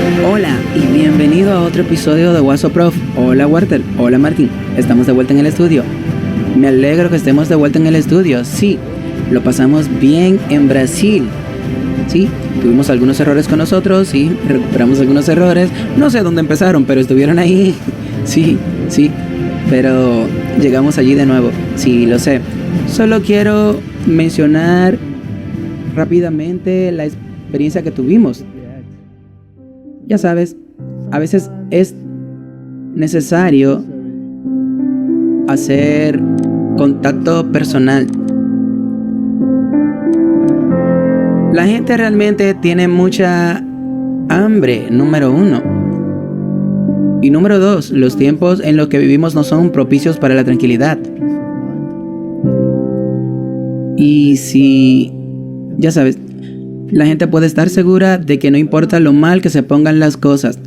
Hola y bienvenido a otro episodio de Waso Prof. Hola Walter, hola Martín, estamos de vuelta en el estudio. Me alegro que estemos de vuelta en el estudio. Sí, lo pasamos bien en Brasil. Sí, tuvimos algunos errores con nosotros, sí, recuperamos algunos errores. No sé dónde empezaron, pero estuvieron ahí. Sí, pero llegamos allí de nuevo. Sí, lo sé. Solo quiero mencionar rápidamente la experiencia que tuvimos. Ya sabes, a veces es necesario hacer contacto personal. La gente realmente tiene mucha hambre, número 1. Y número 2, los tiempos en los que vivimos no son propicios para la tranquilidad. Y si, ya sabes, la gente puede estar segura de que no importa lo mal que se pongan las cosas,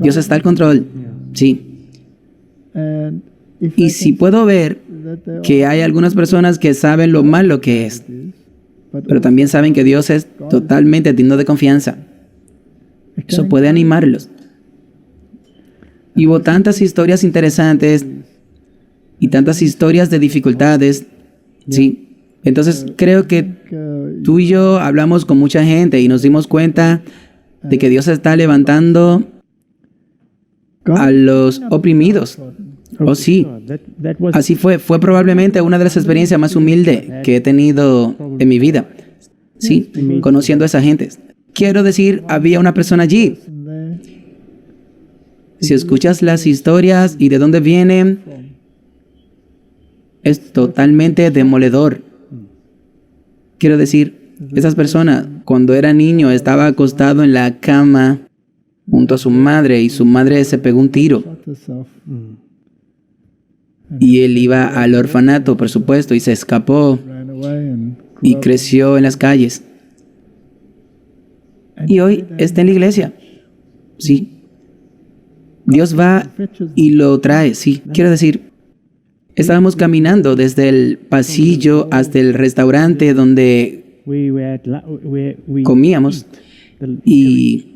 Dios está al control. Sí. Y si puedo ver que hay algunas personas que saben lo malo que es, pero también saben que Dios es totalmente digno de confianza, eso puede animarlos. Y hubo tantas historias interesantes y tantas historias de dificultades, sí. Entonces creo que tú y yo hablamos con mucha gente y nos dimos cuenta de que Dios está levantando a los oprimidos. Oh, sí, así fue. Fue probablemente una de las experiencias más humildes que he tenido en mi vida. Sí, conociendo a esa gente. Quiero decir, había una persona allí. Si escuchas las historias y de dónde vienen, es totalmente demoledor. Quiero decir, esas personas, cuando era niño, estaba acostado en la cama junto a su madre y su madre se pegó un tiro. Y él iba al orfanato, por supuesto, y se escapó y creció en las calles. Y hoy está en la iglesia. Sí. Dios va y lo trae, sí. Quiero decir, estábamos caminando desde el pasillo hasta el restaurante donde comíamos y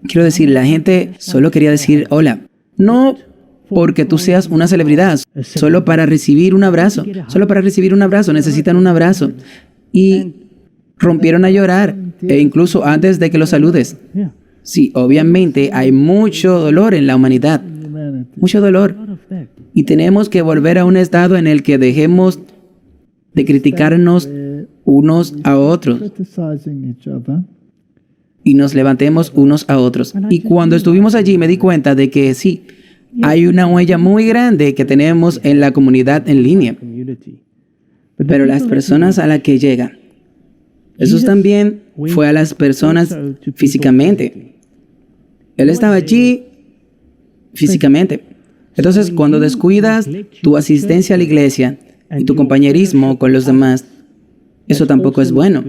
quiero decir, la gente solo quería decir hola. No porque tú seas una celebridad, solo para recibir un abrazo. Solo para recibir un abrazo, necesitan un abrazo. Y rompieron a llorar, e incluso antes de que los saludes. Sí, obviamente hay mucho dolor en la humanidad. Mucho dolor. Y tenemos que volver a un estado en el que dejemos de criticarnos unos a otros y nos levantemos unos a otros. Y cuando estuvimos allí me di cuenta de que sí, hay una huella muy grande que tenemos en la comunidad en línea. Pero las personas a las que llegan, Jesús también fue a las personas físicamente. Él estaba allí físicamente. Entonces, cuando descuidas tu asistencia a la iglesia y tu compañerismo con los demás, eso tampoco es bueno.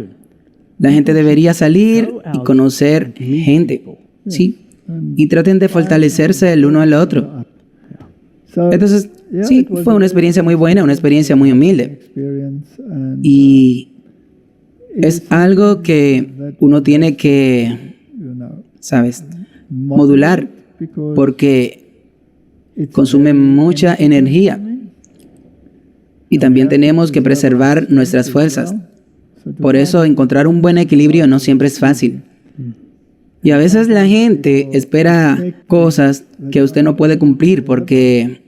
La gente debería salir y conocer gente, ¿sí? Y traten de fortalecerse el uno al otro. Entonces, sí, fue una experiencia muy buena, una experiencia muy humilde. Y es algo que uno tiene que, ¿sabes?, modular, porque consume mucha energía. Y también tenemos que preservar nuestras fuerzas. Por eso encontrar un buen equilibrio no siempre es fácil. Y a veces la gente espera cosas que usted no puede cumplir porque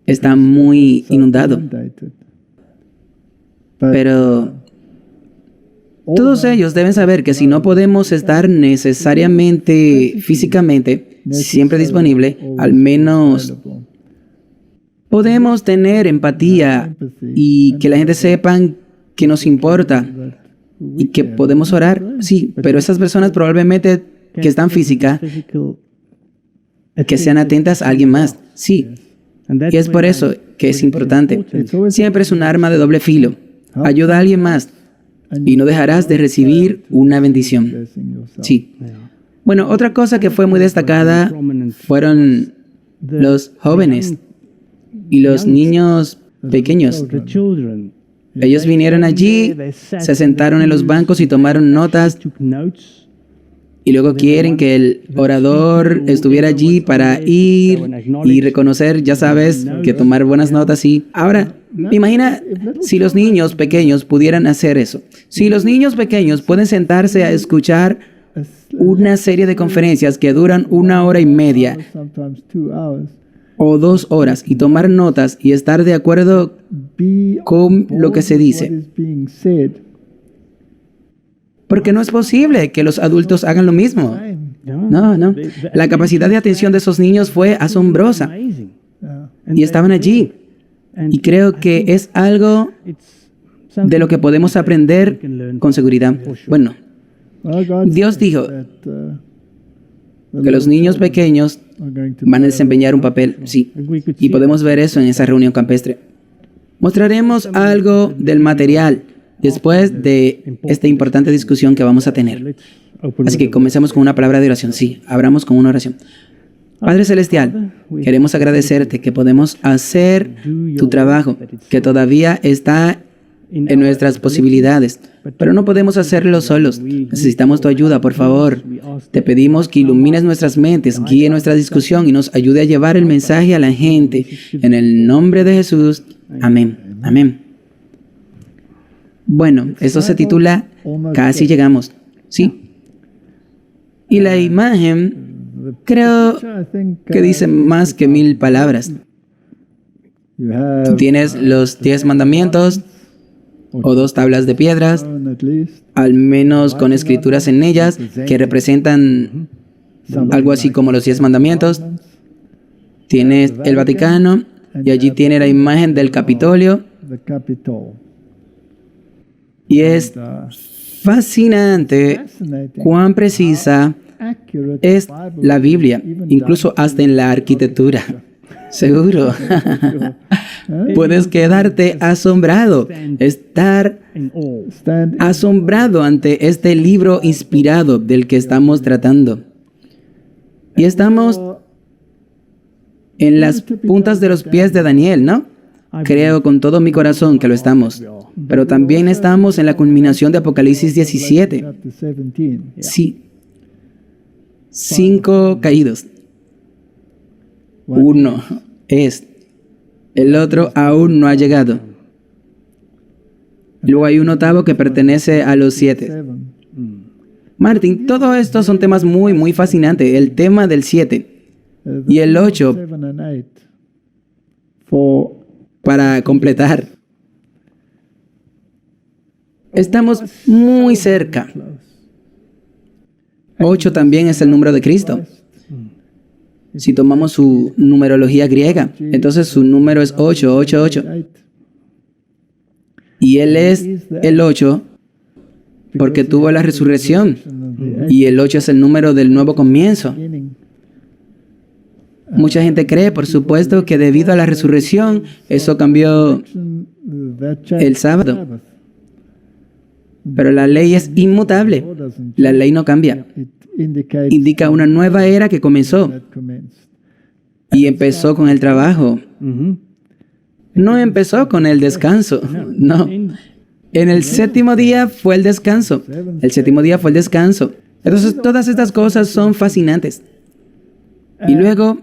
está muy inundado. Pero todos ellos deben saber que si no podemos estar necesariamente físicamente siempre disponible, al menos podemos tener empatía y que la gente sepa que nos importa y que podemos orar. Sí, pero esas personas probablemente que están físicas, que sean atentas a alguien más. Sí, y es por eso que es importante. Siempre es un arma de doble filo. Ayuda a alguien más y no dejarás de recibir una bendición. Sí. Bueno, otra cosa que fue muy destacada fueron los jóvenes y los niños pequeños. Ellos vinieron allí, se sentaron en los bancos y tomaron notas Y luego quieren que el orador estuviera allí para ir y reconocer, ya sabes, que tomar buenas notas. Y ahora, imagina si los niños pequeños pudieran hacer eso. Si los niños pequeños pueden sentarse a escuchar una serie de conferencias que duran 1 hora y media o 2 horas y tomar notas y estar de acuerdo con lo que se dice. Porque no es posible que los adultos hagan lo mismo. No. La capacidad de atención de esos niños fue asombrosa. Y estaban allí. Y creo que es algo de lo que podemos aprender con seguridad. Bueno, Dios dijo que los niños pequeños van a desempeñar un papel, sí. Y podemos ver eso en esa reunión campestre. Mostraremos algo del material después de esta importante discusión que vamos a tener. Así que comencemos con una palabra de oración. Sí, abramos con una oración. Padre Celestial, queremos agradecerte que podemos hacer tu trabajo, que todavía está en nuestras posibilidades, pero no podemos hacerlo solos. Necesitamos tu ayuda, por favor. Te pedimos que ilumines nuestras mentes, guíe nuestra discusión y nos ayude a llevar el mensaje a la gente. En el nombre de Jesús. Amén. Amén. Bueno, eso se titula Casi llegamos. Sí. Y la imagen, creo que dice más que 1000 palabras. Tú tienes los 10 mandamientos o 2 tablas de piedras, al menos con escrituras en ellas que representan algo así como los 10 mandamientos. Tienes el Vaticano y allí tiene la imagen del Capitolio. Y es fascinante cuán precisa es la Biblia, incluso hasta en la arquitectura. Seguro. Puedes quedarte asombrado, estar asombrado ante este libro inspirado del que estamos tratando. Y estamos en las puntas de los pies de Daniel, ¿no? Creo con todo mi corazón que lo estamos. Pero también estamos en la culminación de Apocalipsis 17. Sí. 5 caídos. Uno es. El otro aún no ha llegado. Luego hay un octavo que pertenece a los 7. Martín, todo esto son temas muy fascinantes. El tema del 7 y el 8 para completar. Estamos muy cerca. 8 también es el número de Cristo. Si tomamos su numerología griega, entonces su número es 888. Y Él es el 8 porque tuvo la resurrección. Y el 8 es el número del nuevo comienzo. Mucha gente cree, por supuesto, que debido a la resurrección, eso cambió el sábado. Pero la ley es inmutable. La ley no cambia. Indica una nueva era que comenzó. Y empezó con el trabajo. No empezó con el descanso. No. En el 7º día fue el descanso. El 7º día fue el descanso. Entonces, todas estas cosas son fascinantes. Y luego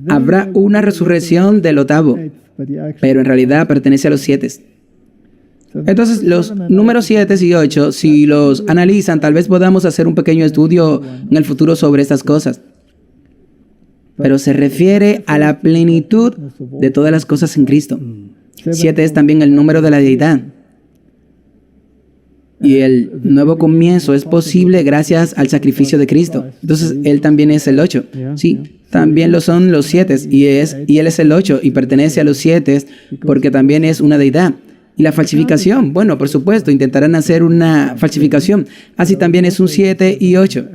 habrá una resurrección del 8º, pero en realidad pertenece a los 7. Entonces, los números 7 y 8, si los analizan, tal vez podamos hacer un pequeño estudio en el futuro sobre estas cosas. Pero se refiere a la plenitud de todas las cosas en Cristo. 7 es también el número de la deidad. Y el nuevo comienzo es posible gracias al sacrificio de Cristo. Entonces, Él también es el 8. Sí, también lo son los 7 y Él es el 8 y pertenece a los 7 porque también es una deidad. Y la falsificación, bueno, por supuesto, intentarán hacer una falsificación. Así también es un 7 y 8.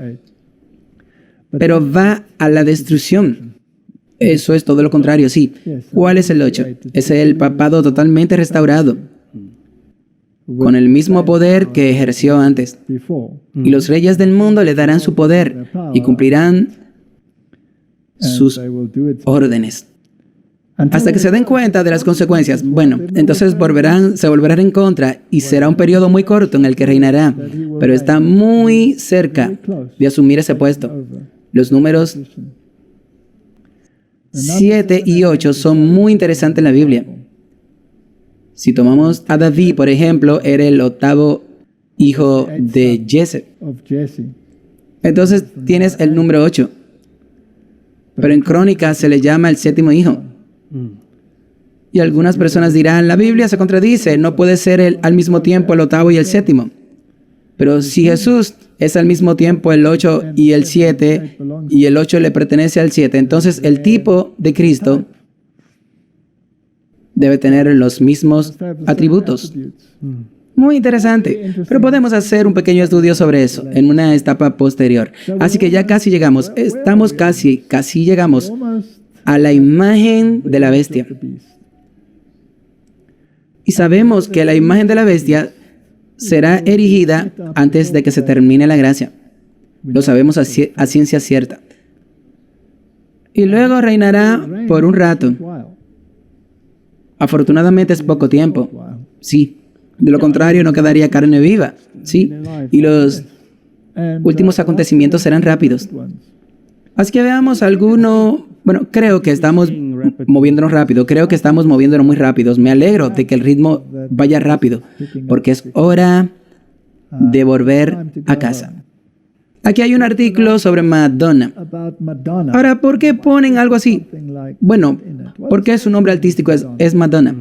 Pero va a la destrucción. Eso es todo lo contrario, sí. ¿Cuál es el 8? Es el papado totalmente restaurado, con el mismo poder que ejerció antes. Y los reyes del mundo le darán su poder y cumplirán sus órdenes. hasta que se den cuenta de las consecuencias. Bueno, entonces se volverán en contra y será un periodo muy corto en el que reinará, pero está muy cerca de asumir ese puesto. Los números 7 y 8 son muy interesantes en la Biblia. Si tomamos a David, por ejemplo, era el 8º hijo de Jesse. Entonces tienes el número 8. Pero en Crónicas se le llama el 7º hijo. Y algunas personas dirán, la Biblia se contradice, no puede ser al mismo tiempo el 8º y el 7º. Pero si Jesús es al mismo tiempo el 8 y el 7, y el 8 le pertenece al 7, entonces el tipo de Cristo debe tener los mismos atributos. Muy interesante, pero podemos hacer un pequeño estudio sobre eso en una etapa posterior. Así que ya casi llegamos, casi llegamos a la imagen de la bestia. Y sabemos que la imagen de la bestia será erigida antes de que se termine la gracia. Lo sabemos a ciencia cierta. Y luego reinará por un rato. Afortunadamente es poco tiempo. Sí. De lo contrario no quedaría carne viva. Sí. Y los últimos acontecimientos serán rápidos. Así que veamos alguno. Bueno, creo que estamos moviéndonos rápido. Creo que estamos moviéndonos muy rápidos. Me alegro de que el ritmo vaya rápido, porque es hora de volver a casa. Aquí hay un artículo sobre Madonna. Ahora, ¿por qué ponen algo así? Bueno, porque su nombre artístico es Madonna.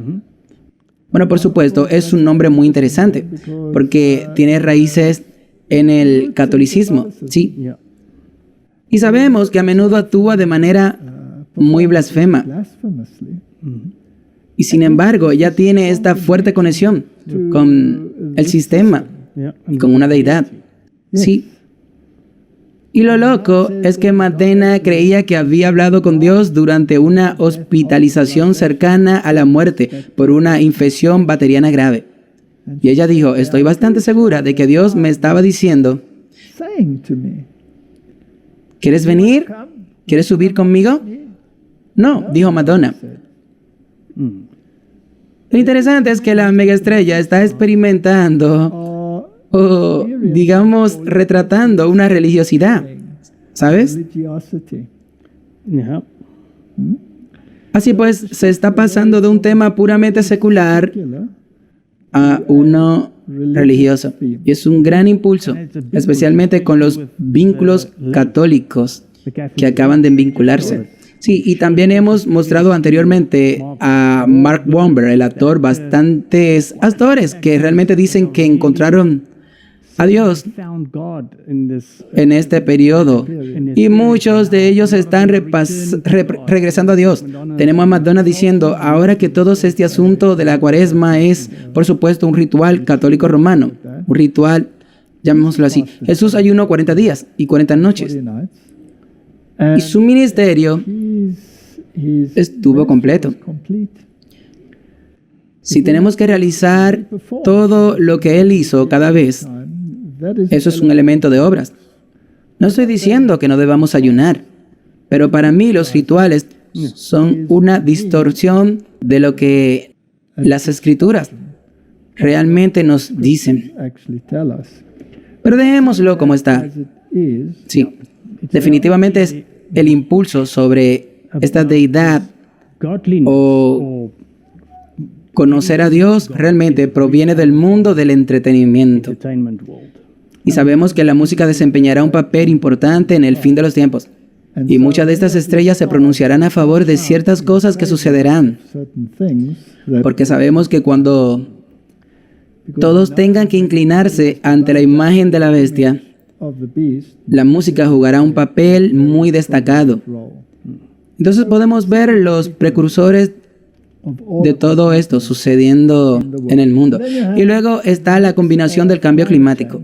Bueno, por supuesto, es un nombre muy interesante, porque tiene raíces en el catolicismo, ¿sí? Y sabemos que a menudo actúa de manera muy blasfema. Y sin embargo, ella tiene esta fuerte conexión con el sistema, con una deidad. Sí. Y lo loco es que Madonna creía que había hablado con Dios durante una hospitalización cercana a la muerte por una infección bacteriana grave. Y ella dijo, estoy bastante segura de que Dios me estaba diciendo, ¿quieres venir? ¿Quieres subir conmigo? No, dijo Madonna. Lo interesante es que la megaestrella está experimentando o, digamos, retratando una religiosidad, ¿sabes? Así pues, se está pasando de un tema puramente secular a uno religioso. Y es un gran impulso, especialmente con los vínculos católicos que acaban de vincularse. Sí, y también hemos mostrado anteriormente a Mark Wahlberg, el actor, bastantes actores que realmente dicen que encontraron a Dios en este periodo. Y muchos de ellos están regresando a Dios. Tenemos a Madonna diciendo, ahora que todo este asunto de la cuaresma es, por supuesto, un ritual católico romano. Un ritual, llamémoslo así. Jesús ayunó 40 días y 40 noches. Y su ministerio estuvo completo. Si tenemos que realizar todo lo que Él hizo cada vez, eso es un elemento de obras. No estoy diciendo que no debamos ayunar, pero para mí los rituales son una distorsión de lo que las Escrituras realmente nos dicen. Pero dejémoslo como está. Sí, definitivamente es el impulso sobre esta deidad o conocer a Dios realmente proviene del mundo del entretenimiento. Y sabemos que la música desempeñará un papel importante en el fin de los tiempos. Y muchas de estas estrellas se pronunciarán a favor de ciertas cosas que sucederán. Porque sabemos que cuando todos tengan que inclinarse ante la imagen de la bestia, la música jugará un papel muy destacado. Entonces podemos ver los precursores de todo esto sucediendo en el mundo. Y luego está la combinación del cambio climático,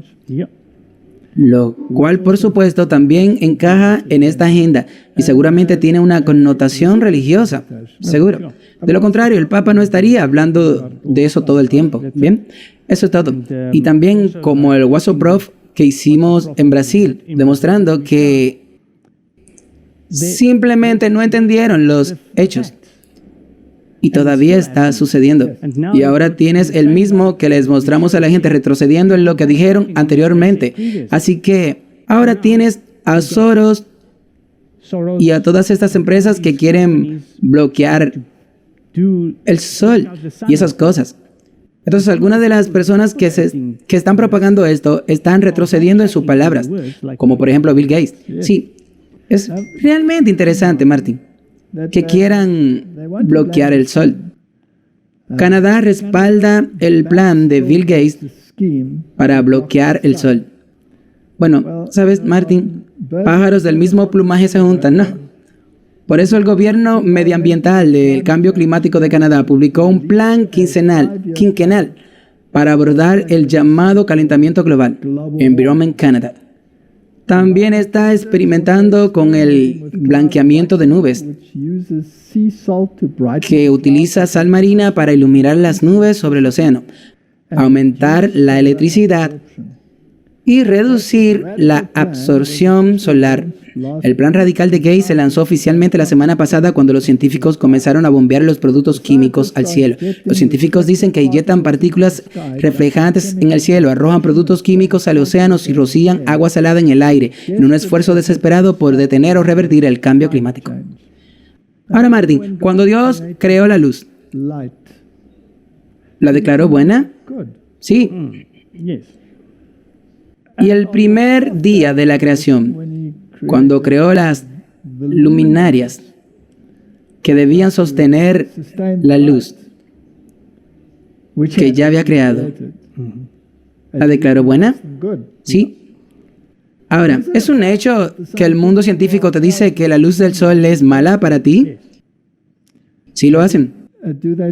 lo cual por supuesto también encaja en esta agenda y seguramente tiene una connotación religiosa, seguro. De lo contrario, el Papa no estaría hablando de eso todo el tiempo. Bien, eso es todo. Y también como el WhatsApp que hicimos en Brasil, demostrando que simplemente no entendieron los hechos. Y todavía está sucediendo. Y ahora tienes el mismo que les mostramos a la gente retrocediendo en lo que dijeron anteriormente. Así que ahora tienes a Soros y a todas estas empresas que quieren bloquear el sol y esas cosas. Entonces, algunas de las personas que están propagando esto están retrocediendo en sus palabras, como por ejemplo Bill Gates. Sí, es realmente interesante, Martin, que quieran bloquear el sol. Canadá respalda el plan de Bill Gates para bloquear el sol. Bueno, ¿sabes, Martin? Pájaros del mismo plumaje se juntan, ¿no? Por eso el gobierno medioambiental del cambio climático de Canadá publicó un plan quinquenal para abordar el llamado calentamiento global, Environment Canada. También está experimentando con el blanqueamiento de nubes, que utiliza sal marina para iluminar las nubes sobre el océano, aumentar la electricidad y reducir la absorción solar. El plan radical de Gates se lanzó oficialmente la semana pasada cuando los científicos comenzaron a bombear los productos químicos al cielo. Los científicos dicen que inyectan partículas reflejantes en el cielo, arrojan productos químicos al océano y rocían agua salada en el aire, en un esfuerzo desesperado por detener o revertir el cambio climático. Ahora, Martin, cuando Dios creó la luz, ¿la declaró buena? Sí. Y el primer día de la creación, cuando creó las luminarias que debían sostener la luz que ya había creado, ¿la declaró buena? Sí. Ahora, ¿es un hecho que el mundo científico te dice que la luz del sol es mala para ti? Sí lo hacen.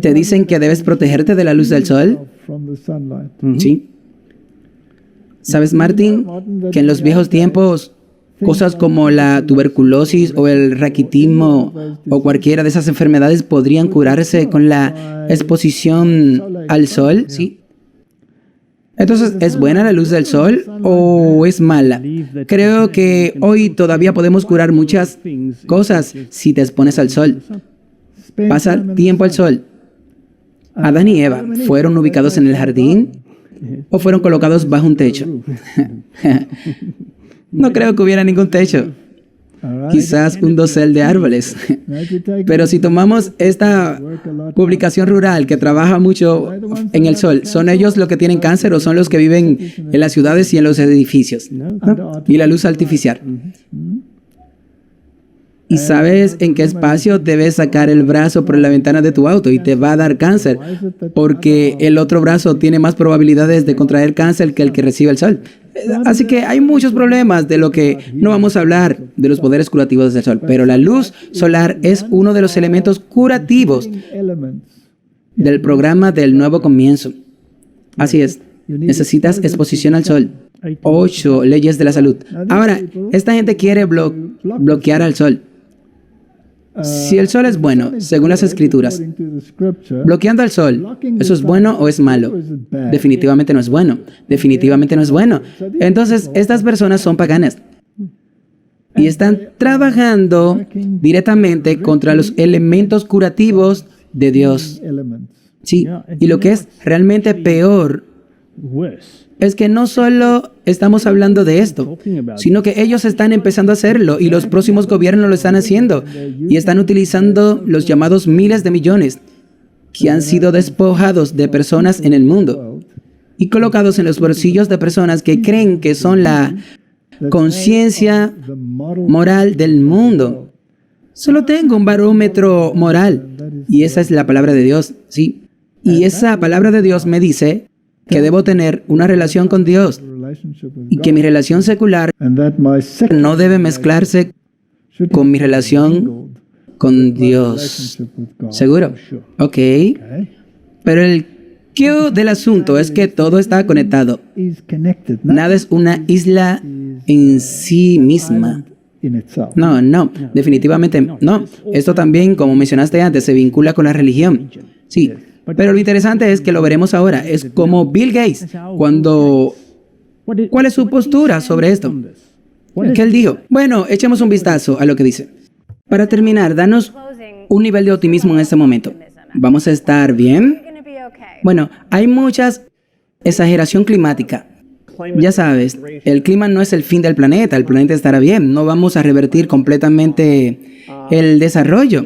¿Te dicen que debes protegerte de la luz del sol? Sí. ¿Sabes, Martin, que en los viejos tiempos cosas como la tuberculosis o el raquitismo o cualquiera de esas enfermedades podrían curarse con la exposición al sol? Sí. Entonces, ¿es buena la luz del sol o es mala? Creo que hoy todavía podemos curar muchas cosas si te expones al sol. Pasa tiempo al sol. Adán y Eva, ¿fueron ubicados en el jardín o fueron colocados bajo un techo? No creo que hubiera ningún techo. Quizás un dosel de árboles. Pero si tomamos esta publicación rural que trabaja mucho en el sol, ¿son ellos los que tienen cáncer o son los que viven en las ciudades y en los edificios? ¿No? Y la luz artificial. ¿Y sabes en qué espacio debes sacar el brazo por la ventana de tu auto y te va a dar cáncer? Porque el otro brazo tiene más probabilidades de contraer cáncer que el que recibe el sol. Así que hay muchos problemas de lo que no vamos a hablar de los poderes curativos del sol. Pero la luz solar es uno de los elementos curativos del programa del nuevo comienzo. Así es. Necesitas exposición al sol. 8 leyes de la salud. Ahora, esta gente quiere bloquear al sol. Si el sol es bueno, según las escrituras, bloqueando al sol, ¿eso es bueno o es malo? Definitivamente no es bueno. Definitivamente no es bueno. Entonces, estas personas son paganas y están trabajando directamente contra los elementos curativos de Dios. Sí, y lo que es realmente peor es que no solo estamos hablando de esto, sino que ellos están empezando a hacerlo y los próximos gobiernos lo están haciendo y están utilizando los llamados miles de millones que han sido despojados de personas en el mundo y colocados en los bolsillos de personas que creen que son la conciencia moral del mundo. Solo tengo un barómetro moral y esa es la palabra de Dios, sí. Y esa palabra de Dios me dice que debo tener una relación con Dios y que mi relación secular no debe mezclarse con mi relación con Dios. ¿Seguro? Ok. Pero el qué del asunto es que todo está conectado. Nada es una isla en sí misma. No, definitivamente no. Esto también, como mencionaste antes, se vincula con la religión. Sí. Pero lo interesante es que lo veremos ahora. Es como Bill Gates, ¿cuál es su postura sobre esto? ¿Qué él dijo? Bueno, echemos un vistazo a lo que dice. Para terminar, danos un nivel de optimismo en este momento. ¿Vamos a estar bien? Bueno, hay mucha exageración climática. Ya sabes, el clima no es el fin del planeta estará bien, no vamos a revertir completamente el desarrollo.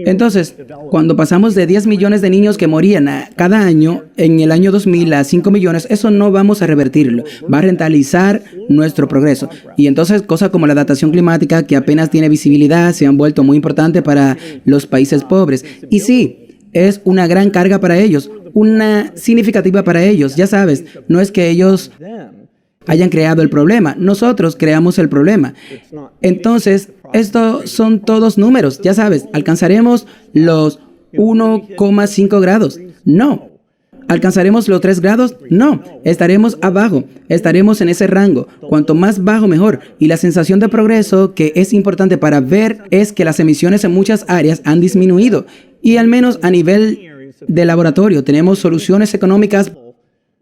Entonces, cuando pasamos de 10 millones de niños que morían cada año, en el año 2000 a 5 millones, eso no vamos a revertirlo, va a rentalizar nuestro progreso. Y entonces, cosas como la adaptación climática, que apenas tiene visibilidad, se han vuelto muy importantes para los países pobres. Y sí, es una gran carga para ellos, una significativa para ellos. Ya sabes, no es que ellos hayan creado el problema, nosotros creamos el problema. Entonces, estos son todos números, ya sabes, ¿alcanzaremos los 1,5 grados? No. ¿Alcanzaremos los 3 grados? No. Estaremos abajo, estaremos en ese rango. Cuanto más bajo, mejor. Y la sensación de progreso que es importante para ver es que las emisiones en muchas áreas han disminuido. Y al menos a nivel de laboratorio tenemos soluciones económicas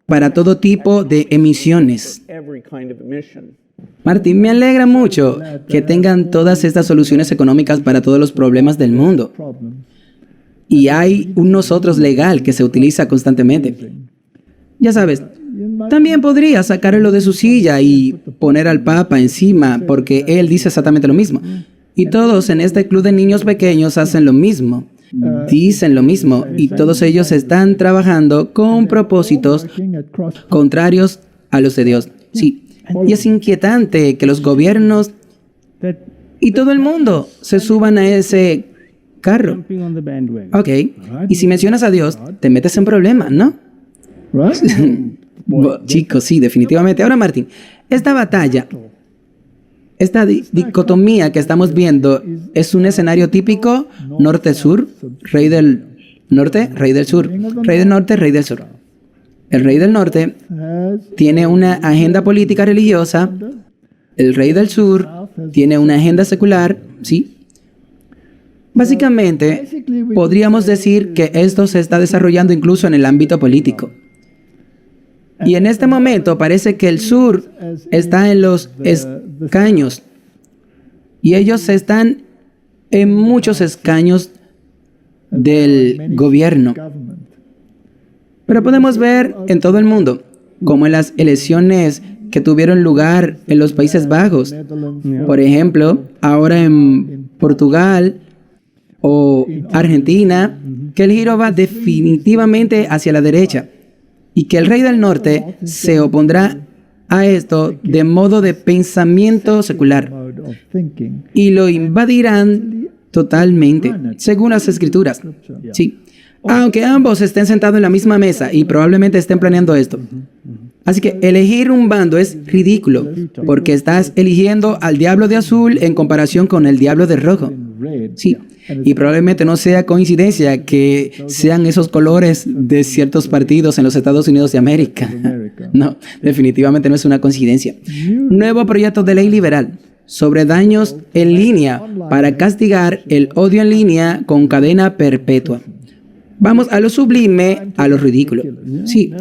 para todo tipo de emisiones. Martín, me alegra mucho que tengan todas estas soluciones económicas para todos los problemas del mundo. Y hay un nosotros legal que se utiliza constantemente. Ya sabes, también podría sacarlo de su silla y poner al Papa encima, porque él dice exactamente lo mismo. Y todos en este club de niños pequeños hacen lo mismo. Dicen lo mismo y todos ellos están trabajando con propósitos contrarios a los de Dios. Sí, y es inquietante que los gobiernos y todo el mundo se suban a ese carro. Ok, y si mencionas a Dios, te metes en problemas, ¿no? Chicos, sí, definitivamente. Ahora, Martín, esta batalla, esta dicotomía que estamos viendo es un escenario típico norte-sur, rey del norte, rey del sur, rey del norte, rey del sur. El rey del norte tiene una agenda política religiosa, el rey del sur tiene una agenda secular, ¿sí? Básicamente, podríamos decir que esto se está desarrollando incluso en el ámbito político. Y en este momento parece que el sur está en los escaños y ellos están en muchos escaños del gobierno. Pero podemos ver en todo el mundo, como en las elecciones que tuvieron lugar en los Países Bajos, por ejemplo, ahora en Portugal o Argentina, que el giro va definitivamente hacia la derecha. Y que el rey del norte se opondrá a esto de modo de pensamiento secular y lo invadirán totalmente, según las escrituras. Sí, aunque ambos estén sentados en la misma mesa y probablemente estén planeando esto. Así que elegir un bando es ridículo, porque estás eligiendo al diablo de azul en comparación con el diablo de rojo. Sí, y probablemente no sea coincidencia que sean esos colores de ciertos partidos en los Estados Unidos de América. No, definitivamente no es una coincidencia. Nuevo proyecto de ley liberal sobre daños en línea para castigar el odio en línea con cadena perpetua. Vamos a lo sublime, a lo ridículo. Sí,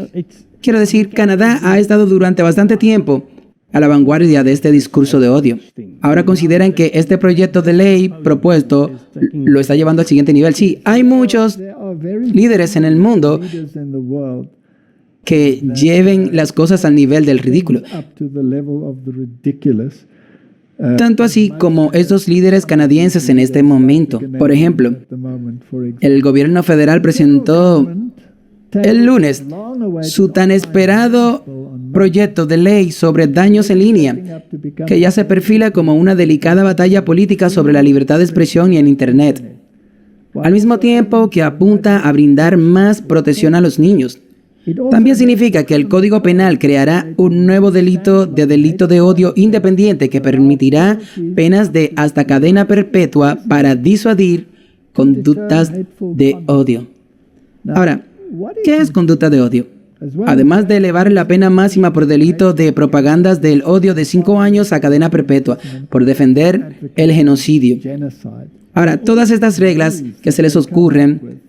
quiero decir, Canadá ha estado durante bastante tiempo a la vanguardia de este discurso de odio. Ahora consideran que este proyecto de ley propuesto lo está llevando al siguiente nivel. Sí, hay muchos líderes en el mundo que lleven las cosas al nivel del ridículo. Tanto así como esos líderes canadienses en este momento. Por ejemplo, el gobierno federal presentó el lunes su tan esperado proyecto de ley sobre daños en línea, que ya se perfila como una delicada batalla política sobre la libertad de expresión y en Internet, al mismo tiempo que apunta a brindar más protección a los niños. También significa que el Código Penal creará un nuevo delito de odio independiente que permitirá penas de hasta cadena perpetua para disuadir conductas de odio. Ahora, ¿qué es conducta de odio? Además de elevar la pena máxima por delito de propagandas del odio de 5 años a cadena perpetua por defender el genocidio. Ahora, todas estas reglas que se les ocurren,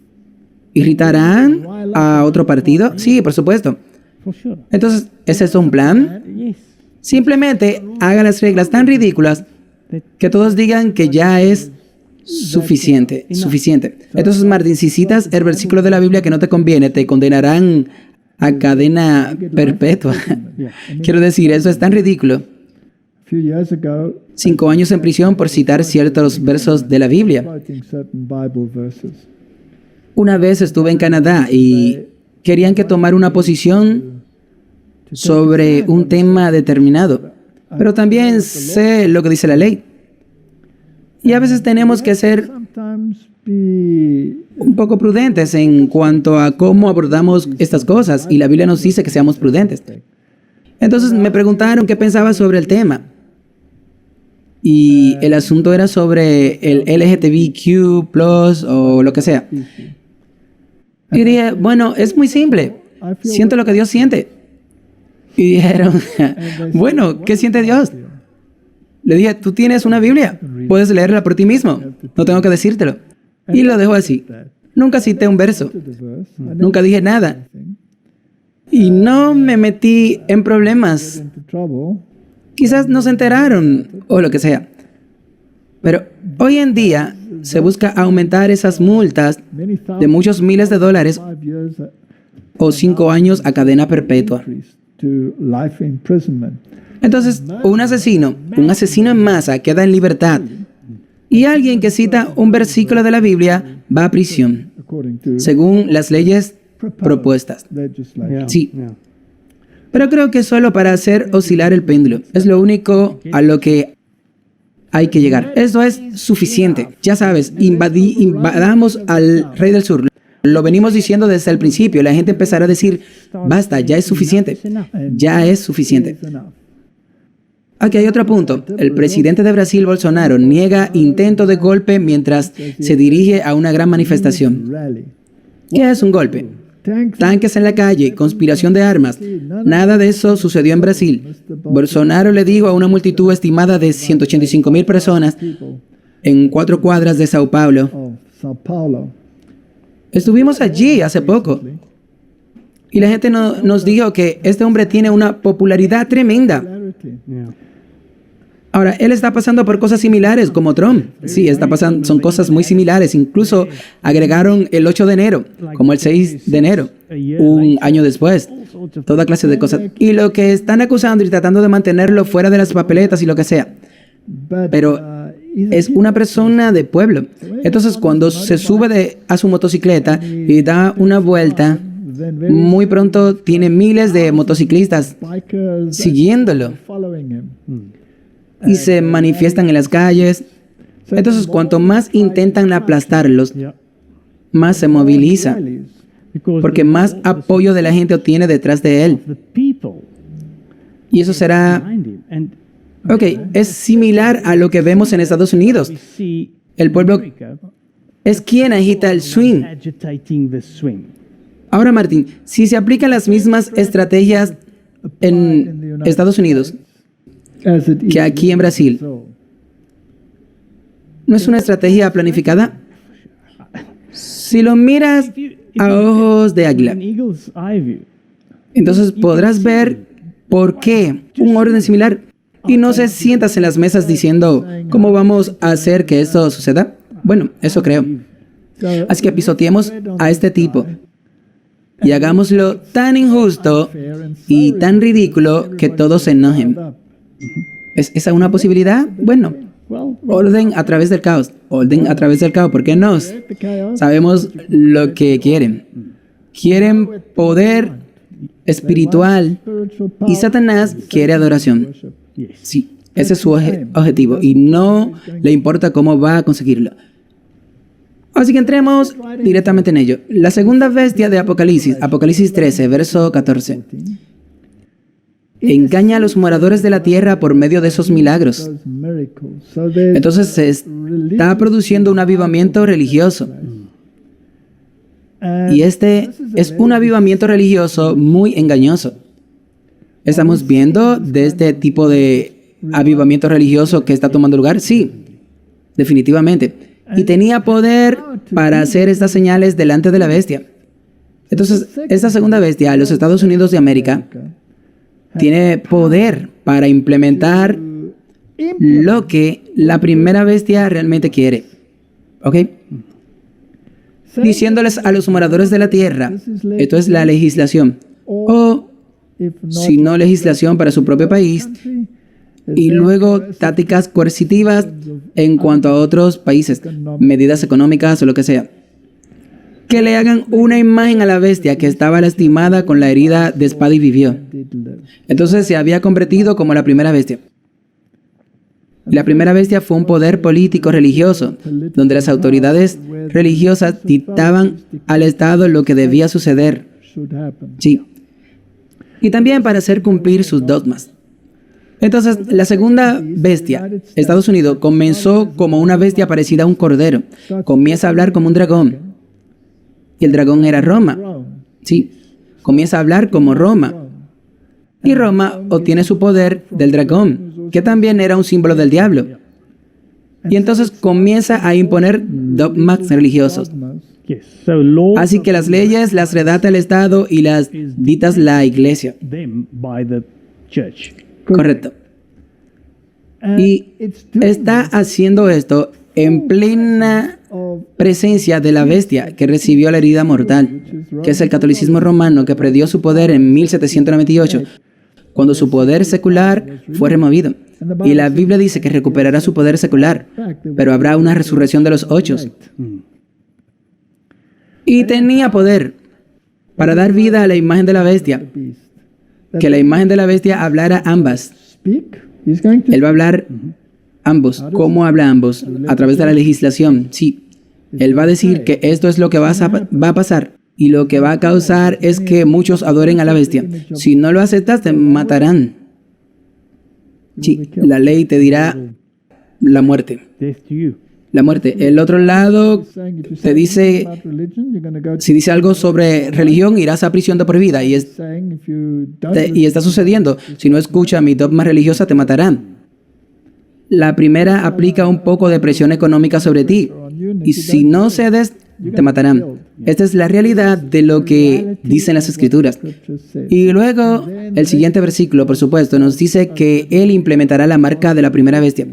¿irritarán a otro partido? Sí, por supuesto. Entonces, ¿es esto un plan? Simplemente haga las reglas tan ridículas que todos digan que ya es suficiente, suficiente. Entonces, Martín, si citas el versículo de la Biblia que no te conviene, te condenarán a cadena perpetua. Quiero decir, eso es tan ridículo. 5 años en prisión por citar ciertos versos de la Biblia. Una vez estuve en Canadá y querían que tomara una posición sobre un tema determinado, pero también sé lo que dice la ley. Y a veces tenemos que ser un poco prudentes en cuanto a cómo abordamos estas cosas, y la Biblia nos dice que seamos prudentes. Entonces me preguntaron qué pensaba sobre el tema. Y el asunto era sobre el LGTBQ+, o lo que sea. Y dije, bueno, es muy simple. Siento lo que Dios siente. Y dijeron, bueno, ¿qué siente Dios? Le dije, tú tienes una Biblia, puedes leerla por ti mismo, no tengo que decírtelo. Y lo dejo así. Nunca cité un verso, nunca dije nada. Y no me metí en problemas. Quizás no se enteraron o lo que sea. Pero hoy en día se busca aumentar esas multas de muchos miles de dólares o 5 años a cadena perpetua. Entonces, un asesino en masa queda en libertad. Y alguien que cita un versículo de la Biblia va a prisión, según las leyes propuestas. Sí. Pero creo que solo para hacer oscilar el péndulo. Es lo único a lo que hay que llegar. Esto es suficiente. Ya sabes, invadamos al rey del sur. Lo venimos diciendo desde el principio. La gente empezará a decir, basta, ya es suficiente. Ya es suficiente. Aquí hay otro punto. El presidente de Brasil, Bolsonaro, niega intento de golpe mientras se dirige a una gran manifestación. ¿Qué es un golpe? Tanques en la calle, conspiración de armas. Nada de eso sucedió en Brasil. Bolsonaro le dijo a una multitud estimada de 185,000 personas en 4 cuadras de Sao Paulo. Estuvimos allí hace poco. Y la gente nos dijo que este hombre tiene una popularidad tremenda. Ahora, él está pasando por cosas similares como Trump. Sí, está pasando, son cosas muy similares. Incluso agregaron el 8 de enero, como el 6 de enero, un año después. Toda clase de cosas. Y lo que están acusando y tratando de mantenerlo fuera de las papeletas y lo que sea. Pero es una persona de pueblo. Entonces, cuando se sube a su motocicleta y da una vuelta, muy pronto tiene miles de motociclistas siguiéndolo. Y se manifiestan en las calles. Entonces, cuanto más intentan aplastarlos, más se moviliza, porque más apoyo de la gente obtiene detrás de él. Y eso será... Ok, es similar a lo que vemos en Estados Unidos. El pueblo es quien agita el swing. Ahora, Martín, si se aplican las mismas estrategias en Estados Unidos que aquí en Brasil, ¿no es una estrategia planificada? Si lo miras a ojos de águila, entonces podrás ver por qué un orden similar, y no se sientas en las mesas diciendo, ¿cómo vamos a hacer que esto suceda? Bueno, eso creo. Así que pisoteemos a este tipo y hagámoslo tan injusto y tan ridículo que todos se enojen. ¿Es esa una posibilidad? Bueno, orden a través del caos. Orden a través del caos, ¿por qué no? Sabemos lo que quieren. Quieren poder espiritual y Satanás quiere adoración. Sí, ese es su objetivo y no le importa cómo va a conseguirlo. Así que entremos directamente en ello. La segunda bestia de Apocalipsis, Apocalipsis 13, verso 14. Engaña a los moradores de la tierra por medio de esos milagros. Entonces se está produciendo un avivamiento religioso. Y este es un avivamiento religioso muy engañoso. ¿Estamos viendo de este tipo de avivamiento religioso que está tomando lugar? Sí, definitivamente. Y tenía poder para hacer estas señales delante de la bestia. Entonces, esta segunda bestia, los Estados Unidos de América, tiene poder para implementar lo que la primera bestia realmente quiere. ¿Ok? Diciéndoles a los moradores de la tierra, esto es la legislación, o si no legislación para su propio país, y luego tácticas coercitivas en cuanto a otros países, medidas económicas o lo que sea. Que le hagan una imagen a la bestia que estaba lastimada con la herida de espada y vivió. Entonces se había convertido como la primera bestia. La primera bestia fue un poder político religioso, donde las autoridades religiosas dictaban al Estado lo que debía suceder. Sí. Y también para hacer cumplir sus dogmas. Entonces, la segunda bestia, Estados Unidos, comenzó como una bestia parecida a un cordero. Comienza a hablar como un dragón. Y el dragón era Roma. Sí. Comienza a hablar como Roma. Y Roma obtiene su poder del dragón, que también era un símbolo del diablo. Y entonces comienza a imponer dogmas religiosos. Así que las leyes las redacta el Estado y las dicta la Iglesia. Correcto. Y está haciendo esto en plena presencia de la bestia que recibió la herida mortal, que es el catolicismo romano, que perdió su poder en 1798, cuando su poder secular fue removido. Y la Biblia dice que recuperará su poder secular, pero habrá una resurrección de los 8. Y tenía poder para dar vida a la imagen de la bestia, que la imagen de la bestia hablara ambas. Él va a hablar ambos. ¿Cómo habla ambos? A través de la legislación. Sí. Él va a decir que esto es lo que va a pasar. Y lo que va a causar es que muchos adoren a la bestia. Si no lo aceptas, te matarán. Sí. La ley te dirá la muerte. La muerte. El otro lado te dice, si dice algo sobre religión, irás a prisión de por vida. Y está sucediendo. Si no escuchas mi dogma religiosa, te matarán. La primera aplica un poco de presión económica sobre ti. Y si no cedes, te matarán. Esta es la realidad de lo que dicen las Escrituras. Y luego, el siguiente versículo, por supuesto, nos dice que Él implementará la marca de la primera bestia.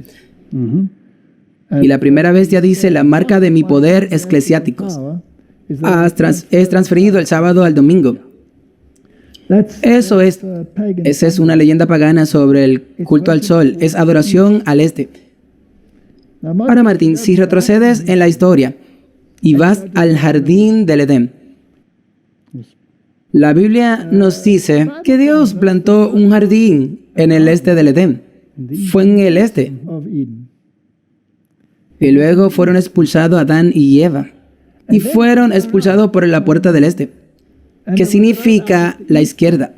Y la primera bestia dice, la marca de mi poder eclesiásticos. Es transferido el sábado al domingo. Esa es una leyenda pagana sobre el culto al sol. Es adoración al este. Ahora, Martín, si retrocedes en la historia y vas al jardín del Edén, la Biblia nos dice que Dios plantó un jardín en el este del Edén. Fue en el este. Y luego fueron expulsados Adán y Eva. Y fueron expulsados por la puerta del este, que significa la izquierda.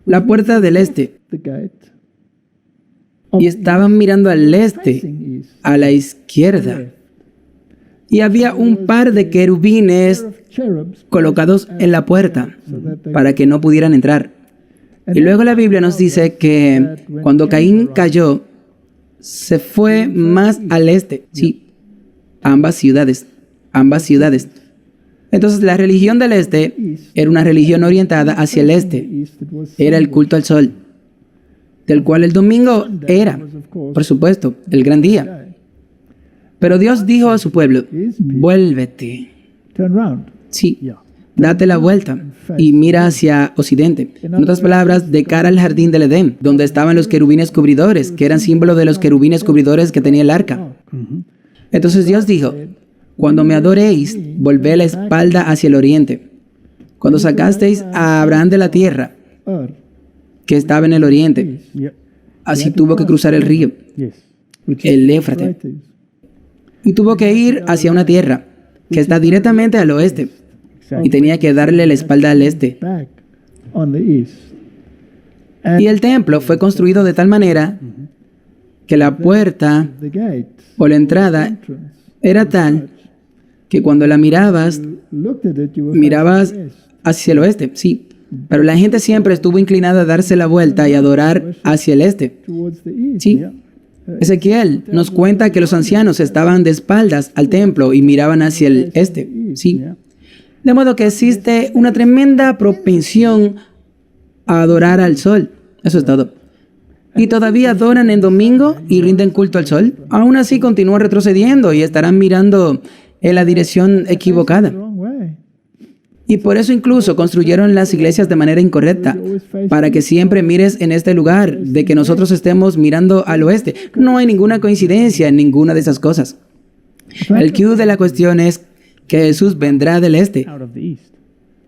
La puerta del este. Y estaban mirando al este, a la izquierda. Y había un par de querubines colocados en la puerta para que no pudieran entrar. Y luego la Biblia nos dice que cuando Caín cayó, se fue más al este. Sí, ambas ciudades. Entonces la religión del este era una religión orientada hacia el este. Era el culto al sol, del cual el domingo era, por supuesto, el gran día. Pero Dios dijo a su pueblo, vuélvete. Sí, date la vuelta y mira hacia occidente. En otras palabras, de cara al jardín del Edén, donde estaban los querubines cubridores, que eran símbolo de los querubines cubridores que tenía el arca. Entonces Dios dijo, cuando me adoréis, volvé la espalda hacia el oriente. Cuando sacasteis a Abraham de la tierra, que estaba en el oriente, así tuvo que cruzar el río, el Éufrates, y tuvo que ir hacia una tierra que está directamente al oeste, y tenía que darle la espalda al este. Y el templo fue construido de tal manera que la puerta o la entrada era tal que cuando la mirabas hacia el oeste, sí. Pero la gente siempre estuvo inclinada a darse la vuelta y adorar hacia el este. Sí. Ezequiel nos cuenta que los ancianos estaban de espaldas al templo y miraban hacia el este. Sí. De modo que existe una tremenda propensión a adorar al sol. Eso es todo. y todavía adoran en domingo y rinden culto al sol, aún así continúan retrocediendo y estarán mirando en la dirección equivocada. Y por eso incluso construyeron las iglesias de manera incorrecta, para que siempre mires en este lugar, de que nosotros estemos mirando al oeste. No hay ninguna coincidencia en ninguna de esas cosas. El cue de la cuestión es que Jesús vendrá del este.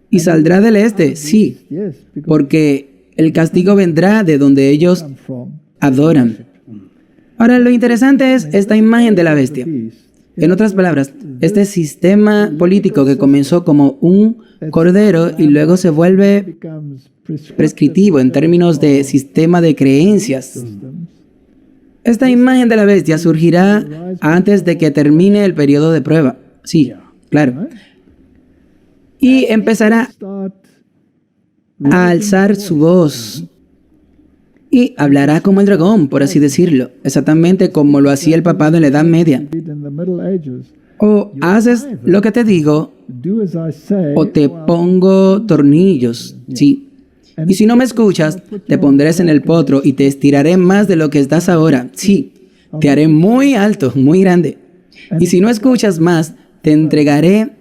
Y saldrá del este, sí, porque el castigo vendrá de donde ellos adoran. Ahora, lo interesante es esta imagen de la bestia. En otras palabras, este sistema político que comenzó como un cordero y luego se vuelve prescriptivo en términos de sistema de creencias. Esta imagen de la bestia surgirá antes de que termine el periodo de prueba. Sí, claro. Y empezará a alzar su voz y hablará como el dragón, por así decirlo, exactamente como lo hacía el papado en la Edad Media. O haces lo que te digo, o te pongo tornillos, sí. Y si no me escuchas, te pondré en el potro y te estiraré más de lo que estás ahora, sí. Te haré muy alto, muy grande. Y si no escuchas más, te entregaré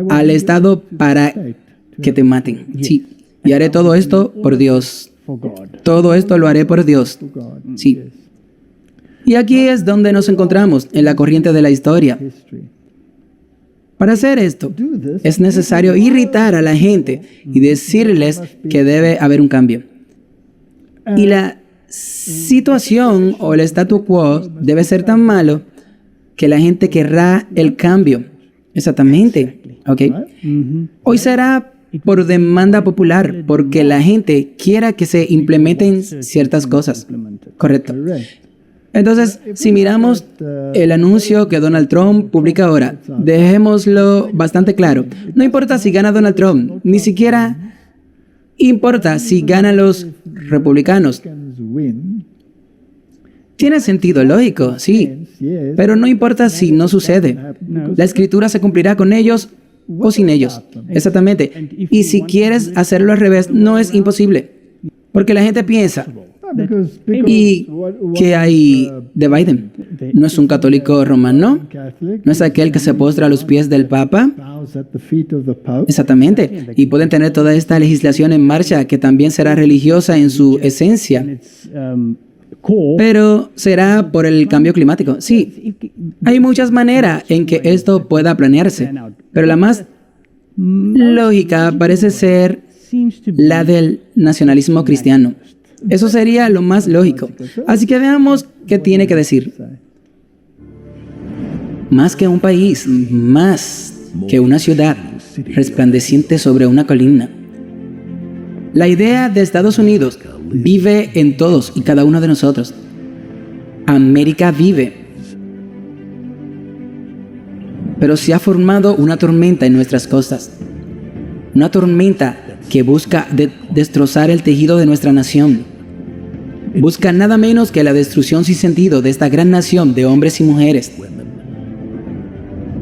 al Estado para que te maten, sí. Y haré todo esto por Dios. Todo esto lo haré por Dios. Sí. Y aquí es donde nos encontramos, en la corriente de la historia. Para hacer esto, es necesario irritar a la gente y decirles que debe haber un cambio. Y la situación o el statu quo debe ser tan malo que la gente querrá el cambio. Exactamente. ¿Ok? Hoy será por demanda popular, porque la gente quiera que se implementen ciertas cosas. Correcto. Entonces, si miramos el anuncio que Donald Trump publica ahora, dejémoslo bastante claro. No importa si gana Donald Trump, ni siquiera importa si ganan los republicanos. Tiene sentido lógico, sí, pero no importa si no sucede. La escritura se cumplirá con ellos o sin ellos. Exactamente. Y si quieres hacerlo al revés, no es imposible. Porque la gente piensa, ¿y qué hay de Biden? ¿No es un católico romano? ¿No es aquel que se postra a los pies del Papa? Exactamente. Y pueden tener toda esta legislación en marcha que también será religiosa en su esencia. Pero será por el cambio climático. Sí, hay muchas maneras en que esto pueda planearse, pero la más lógica parece ser la del nacionalismo cristiano. Eso sería lo más lógico. Así que veamos qué tiene que decir. Más que un país, más que una ciudad resplandeciente sobre una colina. La idea de Estados Unidos vive en todos y cada uno de nosotros. América vive. Pero se ha formado una tormenta en nuestras costas. Una tormenta que busca destrozar el tejido de nuestra nación. Busca nada menos que la destrucción sin sentido de esta gran nación de hombres y mujeres.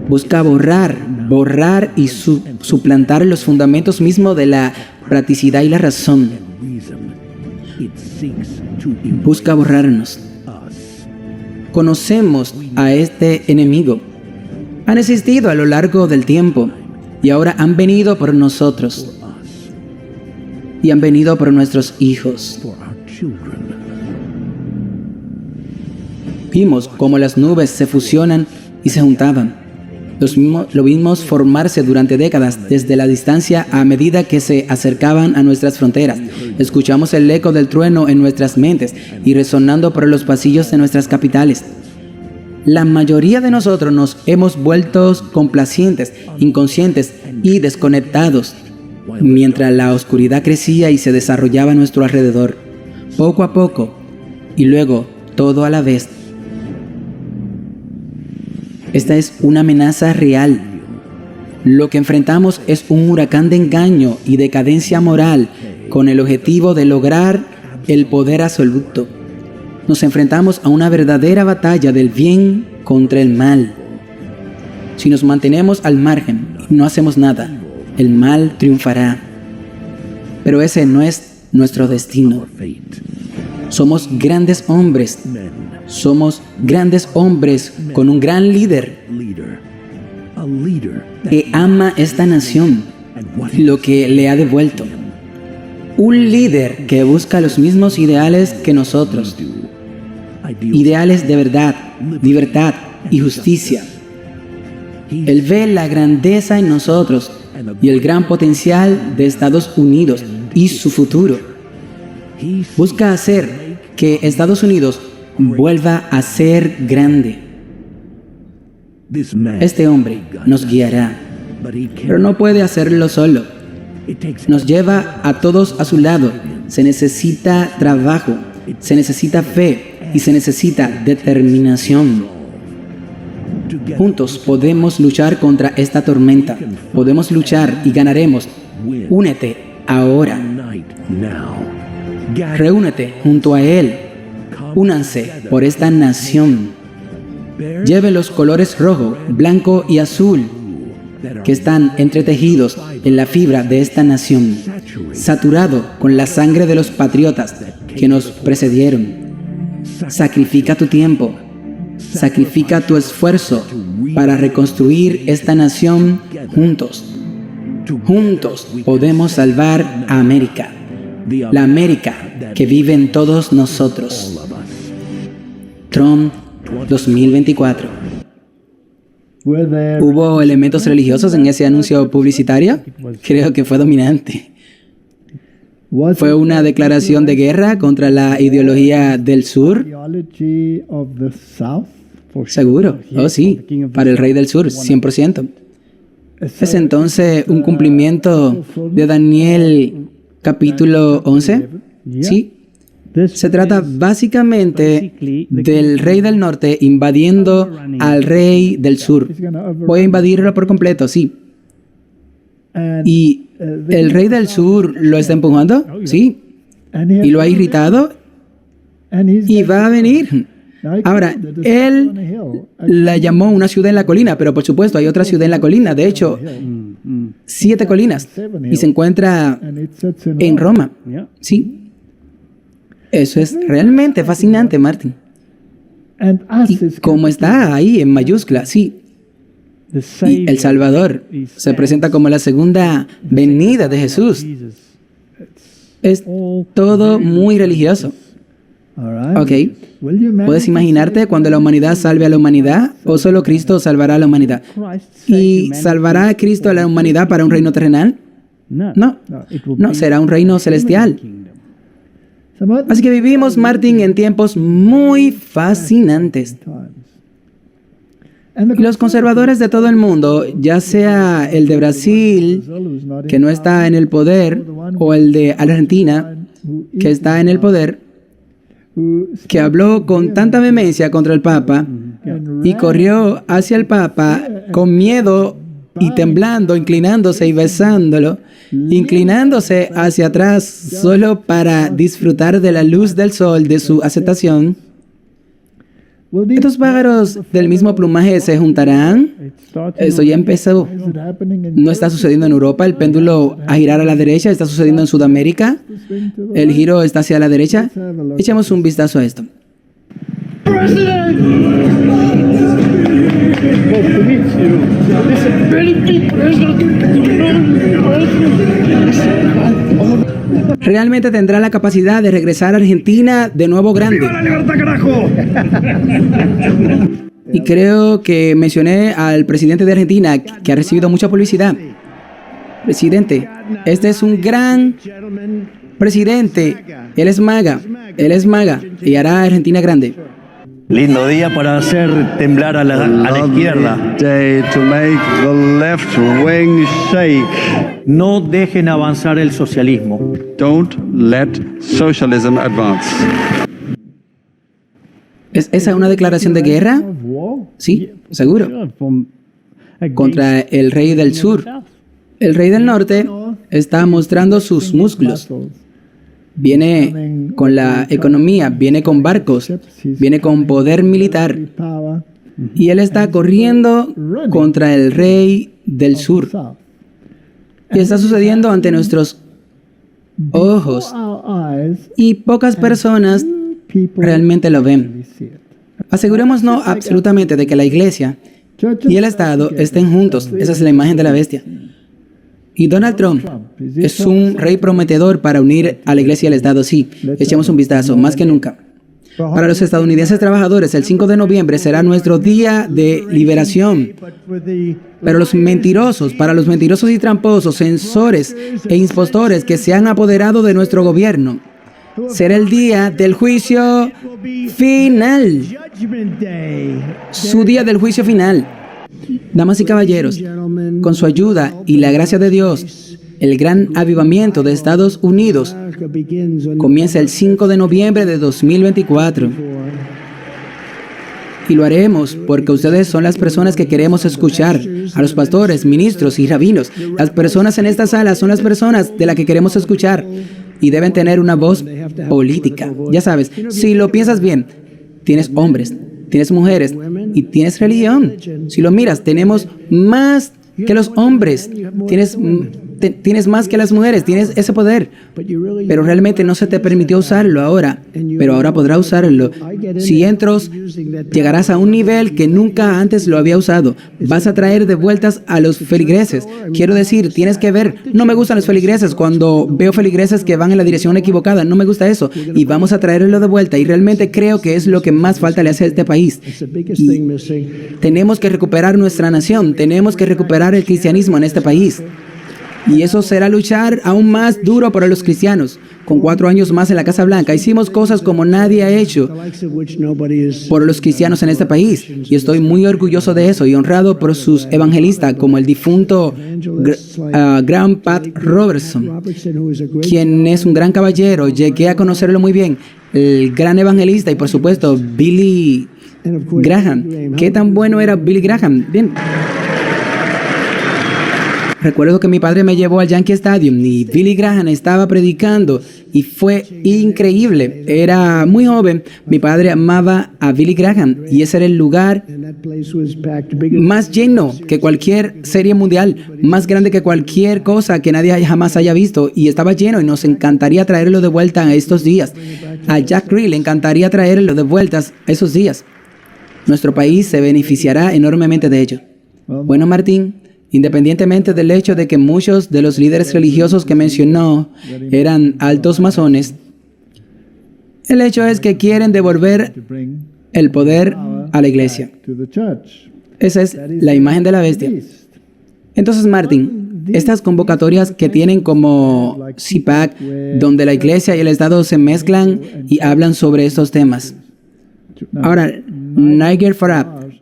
Busca borrar y suplantar los fundamentos mismos de la practicidad y la razón. Busca borrarnos. Conocemos a este enemigo. Han existido a lo largo del tiempo y ahora han venido por nosotros. Y han venido por nuestros hijos. Vimos cómo las nubes se fusionan y se juntaban. Lo vimos formarse durante décadas desde la distancia a medida que se acercaban a nuestras fronteras. Escuchamos el eco del trueno en nuestras mentes y resonando por los pasillos de nuestras capitales. La mayoría de nosotros nos hemos vuelto complacientes, inconscientes y desconectados, mientras la oscuridad crecía y se desarrollaba a nuestro alrededor, poco a poco, y luego todo a la vez. Esta es una amenaza real. Lo que enfrentamos es un huracán de engaño y decadencia moral con el objetivo de lograr el poder absoluto. Nos enfrentamos a una verdadera batalla del bien contra el mal. Si nos mantenemos al margen y no hacemos nada, el mal triunfará. Pero ese no es nuestro destino. Somos grandes hombres. Somos grandes hombres con un gran líder que ama esta nación, lo que le ha devuelto. Un líder que busca los mismos ideales que nosotros. Ideales de verdad, libertad y justicia. Él ve la grandeza en nosotros y el gran potencial de Estados Unidos y su futuro. Busca hacer que Estados Unidos vuelva a ser grande. Este hombre nos guiará, pero no puede hacerlo solo. Nos lleva a todos a su lado. Se necesita trabajo, se necesita fe y se necesita determinación. Juntos podemos luchar contra esta tormenta. Podemos luchar y ganaremos. Únete ahora. Reúnete junto a Él. Únanse por esta nación. Lleve los colores rojo, blanco y azul que están entretejidos en la fibra de esta nación, saturado con la sangre de los patriotas que nos precedieron. Sacrifica tu tiempo, sacrifica tu esfuerzo para reconstruir esta nación juntos. Juntos podemos salvar a América, la América que vive en todos nosotros. Trump 2024. ¿Hubo elementos religiosos en ese anuncio publicitario? Creo que fue dominante. ¿Fue una declaración de guerra contra la ideología del sur? Seguro. Oh, sí. Para el rey del sur, 100%. ¿Es entonces un cumplimiento de Daniel capítulo 11? Sí. Se trata básicamente del rey del norte invadiendo al rey del sur. Voy a invadirlo por completo, sí. ¿Y el rey del sur lo está empujando? Sí. ¿Y lo ha irritado? Y va a venir. Ahora, él la llamó una ciudad en la colina, pero por supuesto hay otra ciudad en la colina. De hecho, 7 colinas. Y se encuentra en Roma. Sí. Eso es realmente fascinante, Martin. Y como está ahí en mayúscula, sí. Y el Salvador se presenta como la segunda venida de Jesús. Es todo muy religioso. Ok. ¿Puedes imaginarte cuando la humanidad salve a la humanidad o solo Cristo salvará a la humanidad? ¿Y salvará a Cristo a la humanidad para un reino terrenal? No, será un reino celestial. Así que vivimos, Martin, en tiempos muy fascinantes. Y los conservadores de todo el mundo, ya sea el de Brasil, que no está en el poder, o el de Argentina, que está en el poder, que habló con tanta vehemencia contra el Papa y corrió hacia el Papa con miedo y temblando, inclinándose y besándolo, inclinándose hacia atrás solo para disfrutar de la luz del sol de su aceptación. ¿Estos pájaros del mismo plumaje se juntarán? Eso ya empezó. ¿No está sucediendo en Europa? ¿El péndulo a girar a la derecha está sucediendo en Sudamérica? ¿El giro está hacia la derecha? Echemos un vistazo a esto. Realmente tendrá la capacidad de regresar a Argentina de nuevo grande. Y creo que mencioné al presidente de Argentina, que ha recibido mucha publicidad. Presidente, este es un gran presidente. Él es MAGA, y hará a Argentina grande. Lindo día para hacer temblar a la izquierda. Day to make the left wing shake. No dejen avanzar el socialismo. Don't let socialism advance. ¿Es esa una declaración de guerra? Sí, seguro. Contra el rey del sur. El rey del norte está mostrando sus músculos. Viene con la economía, viene con barcos, viene con poder militar. Y él está corriendo contra el rey del sur. Y está sucediendo ante nuestros ojos. Y pocas personas realmente lo ven. Asegurémonos absolutamente de que la iglesia y el Estado estén juntos. Esa es la imagen de la bestia. Y Donald Trump es un rey prometedor para unir a la iglesia y el Estado. Sí, echemos un vistazo, más que nunca. Para los estadounidenses trabajadores, el 5 de noviembre será nuestro día de liberación. Pero para los mentirosos y tramposos, censores e impostores que se han apoderado de nuestro gobierno, será el día del juicio final. Su día del juicio final. Damas y caballeros, con su ayuda y la gracia de Dios, el gran avivamiento de Estados Unidos comienza el 5 de noviembre de 2024. Y lo haremos porque ustedes son las personas que queremos escuchar, a los pastores, ministros y rabinos. Las personas en esta sala son las personas de las que queremos escuchar y deben tener una voz política. Ya sabes, si lo piensas bien, tienes hombres, tienes mujeres y tienes religión. Si lo miras, tenemos más que los hombres, tienes más que las mujeres, tienes ese poder, pero realmente no se te permitió usarlo ahora, pero ahora podrás usarlo. Si entras, llegarás a un nivel que nunca antes lo había usado. Vas a traer de vueltas a los feligreses. Quiero decir, tienes que ver, no me gustan los feligreses cuando veo feligreses que van en la dirección equivocada, no me gusta eso, y vamos a traerlo de vuelta, y realmente creo que es lo que más falta le hace a este país. Y tenemos que recuperar nuestra nación, tenemos que recuperar el cristianismo en este país. Y eso será luchar aún más duro por los cristianos. Con 4 años más en la Casa Blanca, hicimos cosas como nadie ha hecho por los cristianos en este país. Y estoy muy orgulloso de eso y honrado por sus evangelistas, como el difunto Graham Pat Robertson, quien es un gran caballero. Llegué a conocerlo muy bien. El gran evangelista y, por supuesto, Billy Graham. ¿Qué tan bueno era Billy Graham? Bien. Recuerdo que mi padre me llevó al Yankee Stadium y Billy Graham estaba predicando y fue increíble. Era muy joven. Mi padre amaba a Billy Graham y ese era el lugar más lleno que cualquier serie mundial, más grande que cualquier cosa que nadie jamás haya visto, y estaba lleno y nos encantaría traerlo de vuelta a estos días. A Jack Reed le encantaría traerlo de vuelta a esos días. Nuestro país se beneficiará enormemente de ello. Bueno, Martín, independientemente del hecho de que muchos de los líderes religiosos que mencionó eran altos masones, el hecho es que quieren devolver el poder a la iglesia. Esa es la imagen de la bestia. Entonces, Martín, estas convocatorias que tienen como CPAC, donde la iglesia y el Estado se mezclan y hablan sobre estos temas. Ahora, Nigel Farage,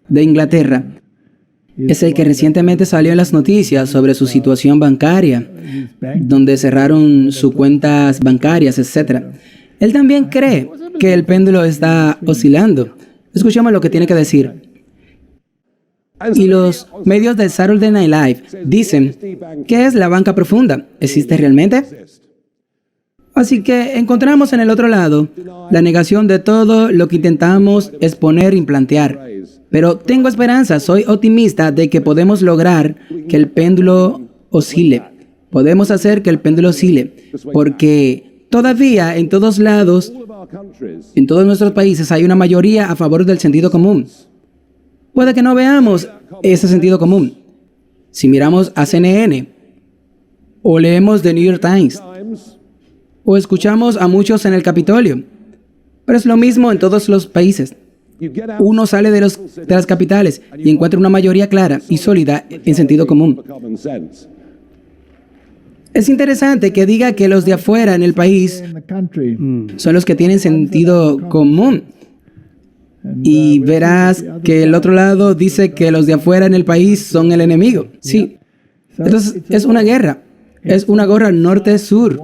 de Inglaterra, es el que recientemente salió en las noticias sobre su situación bancaria, donde cerraron sus cuentas bancarias, etc. Él también cree que el péndulo está oscilando. Escuchemos lo que tiene que decir. Y los medios del Saturday Night Live dicen, ¿qué es la banca profunda? ¿Existe realmente? Así que encontramos en el otro lado la negación de todo lo que intentamos exponer y plantear. Pero tengo esperanza, soy optimista de que podemos lograr que el péndulo oscile. Podemos hacer que el péndulo oscile, porque todavía en todos lados, en todos nuestros países, hay una mayoría a favor del sentido común. Puede que no veamos ese sentido común. Si miramos a CNN, o leemos The New York Times, o escuchamos a muchos en el Capitolio, pero es lo mismo en todos los países. Uno sale de las capitales y encuentra una mayoría clara y sólida en sentido común. Es interesante que diga que los de afuera en el país son los que tienen sentido común. Y verás que el otro lado dice que los de afuera en el país son el enemigo. Sí. Entonces es una guerra. Es una guerra norte-sur.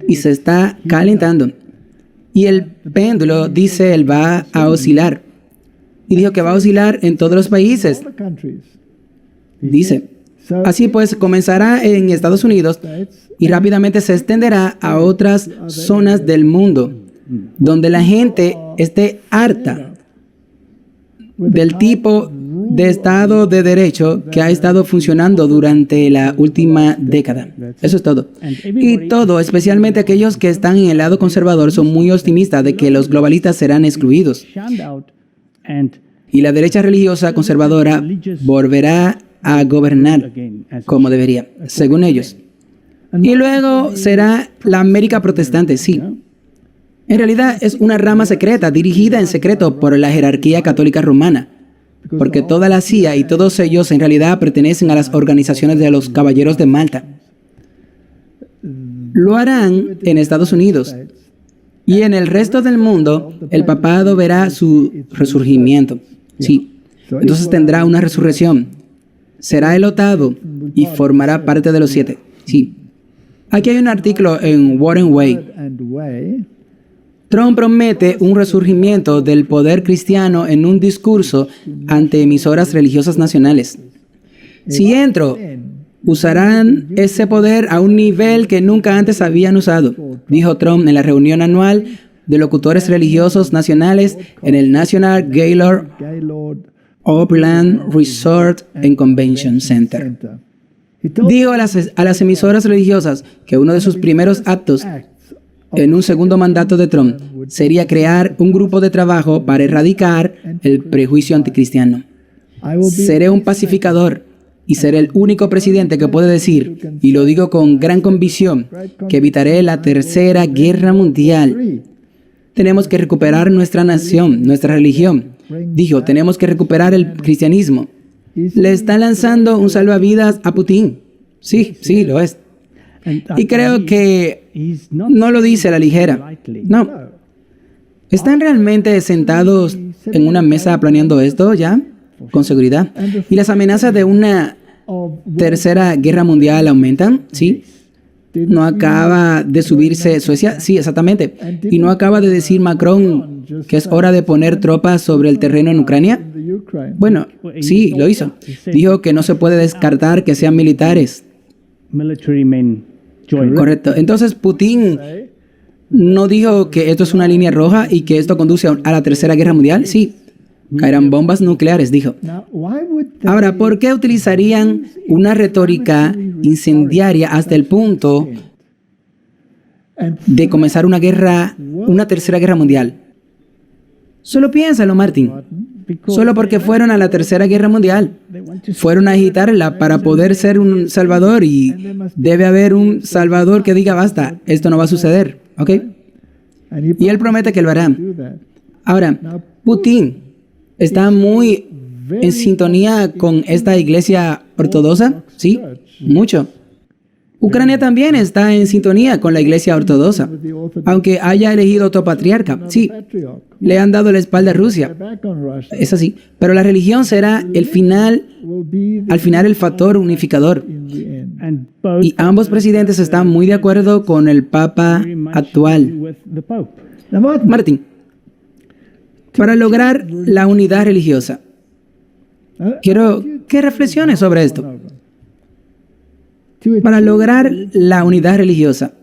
Y se está calentando. Y el péndulo, dice él, va a oscilar. Y dijo que va a oscilar en todos los países. Dice, así pues comenzará en Estados Unidos y rápidamente se extenderá a otras zonas del mundo, donde la gente esté harta del tipo de Estado de Derecho que ha estado funcionando durante la última década. Eso es todo. Y todo, especialmente aquellos que están en el lado conservador, son muy optimistas de que los globalistas serán excluidos. Y la derecha religiosa conservadora volverá a gobernar como debería, según ellos. Y luego será la América protestante, sí. En realidad es una rama secreta, dirigida en secreto por la jerarquía católica romana, porque toda la CIA y todos ellos en realidad pertenecen a las organizaciones de los Caballeros de Malta. Lo harán en Estados Unidos. Y en el resto del mundo, el papado verá su resurgimiento. Sí. Entonces tendrá una resurrección. Será elotado y formará parte de los 7. Sí. Aquí hay un artículo en Warren Way. Trump promete un resurgimiento del poder cristiano en un discurso ante emisoras religiosas nacionales. Si entro, usarán ese poder a un nivel que nunca antes habían usado, dijo Trump en la reunión anual de locutores religiosos nacionales en el National Gaylord Upland Resort and Convention Center. Dijo a las emisoras religiosas que uno de sus primeros actos en un segundo mandato de Trump sería crear un grupo de trabajo para erradicar el prejuicio anticristiano. Seré un pacificador y seré el único presidente que puede decir, y lo digo con gran convicción, que evitaré la Tercera Guerra Mundial. Tenemos que recuperar nuestra nación, nuestra religión. Dijo, tenemos que recuperar el cristianismo. Le está lanzando un salvavidas a Putin. Sí, lo es. Y creo que no lo dice a la ligera. No. ¿Están realmente sentados en una mesa planeando esto ya? Con seguridad. ¿Y las amenazas de una tercera guerra mundial aumentan? Sí. ¿No acaba de subirse Suecia? Sí, exactamente. ¿Y no acaba de decir Macron que es hora de poner tropas sobre el terreno en Ucrania? Bueno, sí, lo hizo. Dijo que no se puede descartar que sean militares. Correcto. Entonces Putin no dijo que esto es una línea roja y que esto conduce a la Tercera Guerra Mundial. Sí, caerán bombas nucleares, dijo. Ahora, ¿por qué utilizarían una retórica incendiaria hasta el punto de comenzar una Tercera Guerra Mundial? Solo piénsalo, Martin. Solo porque fueron a la Tercera Guerra Mundial. Fueron a agitarla para poder ser un salvador y debe haber un salvador que diga basta, esto no va a suceder, ¿ok? Y él promete que lo hará. Ahora, Putin está muy en sintonía con esta iglesia ortodoxa, ¿sí? Mucho. Ucrania también está en sintonía con la iglesia ortodoxa, aunque haya elegido otro patriarca. Sí, le han dado la espalda a Rusia. Es así. Pero la religión será al final el factor unificador. Y ambos presidentes están muy de acuerdo con el Papa actual. Martín, para lograr la unidad religiosa, quiero que reflexiones sobre esto. Para lograr la unidad religiosa,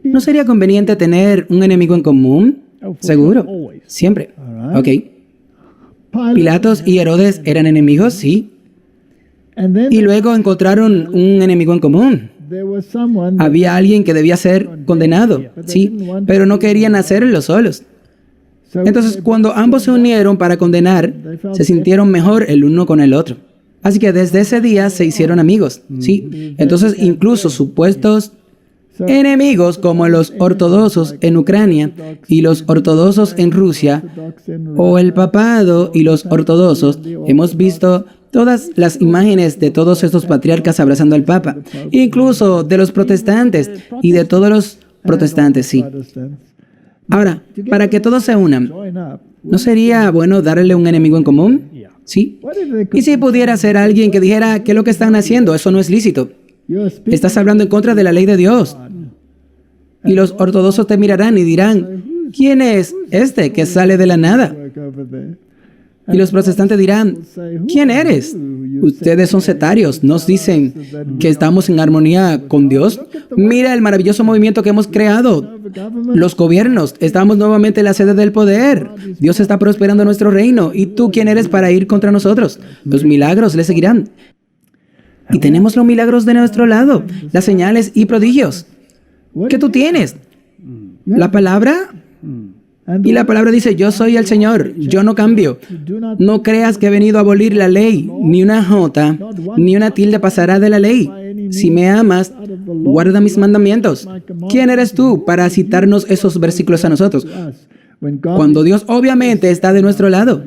¿no sería conveniente tener un enemigo en común? Seguro, siempre. Ok. Pilatos y Herodes eran enemigos, sí. Y luego encontraron un enemigo en común. Había alguien que debía ser condenado, sí, pero no querían hacerlo solos. Entonces, cuando ambos se unieron para condenar, se sintieron mejor el uno con el otro. Así que desde ese día se hicieron amigos, ¿sí? Entonces, incluso supuestos enemigos como los ortodoxos en Ucrania y los ortodoxos en Rusia, o el papado y los ortodoxos, hemos visto todas las imágenes de todos estos patriarcas abrazando al Papa, incluso de los protestantes y de todos los protestantes, sí. Ahora, para que todos se unan, ¿no sería bueno darle un enemigo en común? ¿Sí? ¿Y si pudiera ser alguien que dijera que lo que están haciendo, eso no es lícito? Estás hablando en contra de la ley de Dios. Y los ortodoxos te mirarán y dirán, ¿quién es este que sale de la nada? Y los protestantes dirán, ¿quién eres? Ustedes son sectarios, nos dicen que estamos en armonía con Dios. Mira el maravilloso movimiento que hemos creado. Los gobiernos, estamos nuevamente en la sede del poder. Dios está prosperando nuestro reino. ¿Y tú quién eres para ir contra nosotros? Los milagros le seguirán. Y tenemos los milagros de nuestro lado, las señales y prodigios. ¿Qué tú tienes? La palabra. Y la palabra dice, yo soy el Señor, yo no cambio. No creas que he venido a abolir la ley, ni una jota, ni una tilde pasará de la ley. Si me amas, guarda mis mandamientos. ¿Quién eres tú para citarnos esos versículos a nosotros? Cuando Dios obviamente está de nuestro lado,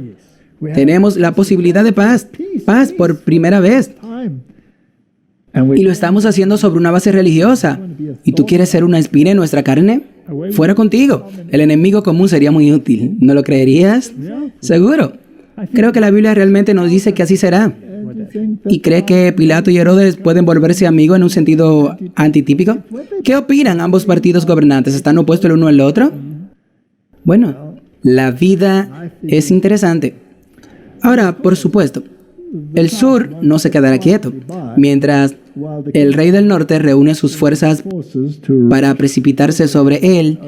tenemos la posibilidad de paz, paz por primera vez. Y lo estamos haciendo sobre una base religiosa. ¿Y tú quieres ser una espina en nuestra carne? Fuera contigo. El enemigo común sería muy útil. ¿No lo creerías? Seguro. Creo que la Biblia realmente nos dice que así será. ¿Y cree que Pilato y Herodes pueden volverse amigos en un sentido antitípico? ¿Qué opinan ambos partidos gobernantes? ¿Están opuestos el uno al otro? Bueno, la vida es interesante. Ahora, por supuesto, el sur no se quedará quieto, mientras el rey del norte reúne sus fuerzas para precipitarse sobre él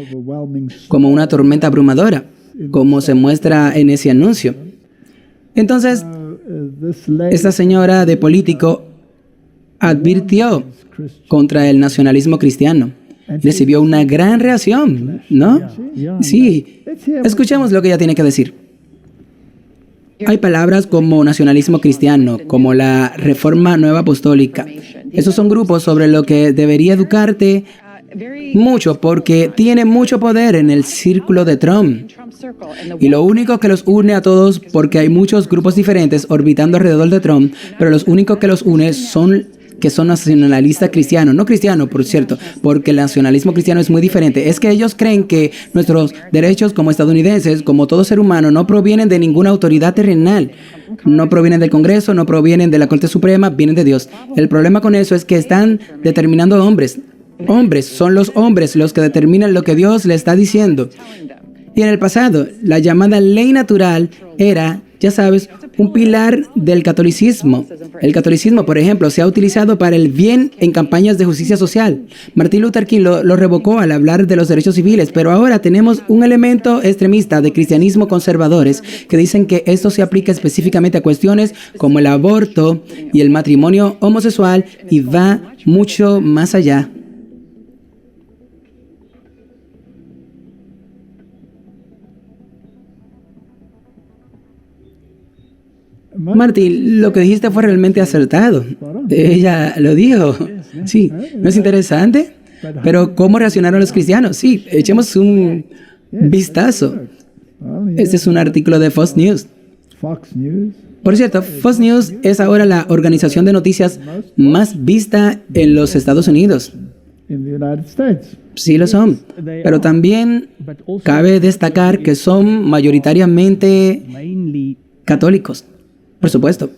como una tormenta abrumadora, como se muestra en ese anuncio. Entonces, esta señora de político advirtió contra el nacionalismo cristiano. Recibió una gran reacción, ¿no? Sí, escuchemos lo que ella tiene que decir. Hay palabras como nacionalismo cristiano, como la Reforma Nueva Apostólica. Esos son grupos sobre lo que debería educarte mucho porque tiene mucho poder en el círculo de Trump. Y lo único que los une a todos, porque hay muchos grupos diferentes orbitando alrededor de Trump, pero los únicos que los une son nacionalistas cristianos, no cristianos, por cierto, porque el nacionalismo cristiano es muy diferente. Es que ellos creen que nuestros derechos como estadounidenses, como todo ser humano, no provienen de ninguna autoridad terrenal, no provienen del Congreso, no provienen de la Corte Suprema, vienen de Dios. El problema con eso es que están determinando hombres. Hombres, son los hombres los que determinan lo que Dios le está diciendo. Y en el pasado, la llamada ley natural era, ya sabes, un pilar del catolicismo. El catolicismo, por ejemplo, se ha utilizado para el bien en campañas de justicia social. Martin Luther King lo revocó al hablar de los derechos civiles, pero ahora tenemos un elemento extremista de cristianismo conservadores que dicen que esto se aplica específicamente a cuestiones como el aborto y el matrimonio homosexual y va mucho más allá. Martín, lo que dijiste fue realmente acertado. Ella lo dijo. Sí, ¿no es interesante? Pero ¿cómo reaccionaron los cristianos? Sí, echemos un vistazo. Este es un artículo de Fox News. Por cierto, Fox News es ahora la organización de noticias más vista en los Estados Unidos. Sí lo son, pero también cabe destacar que son mayoritariamente católicos. Por supuesto.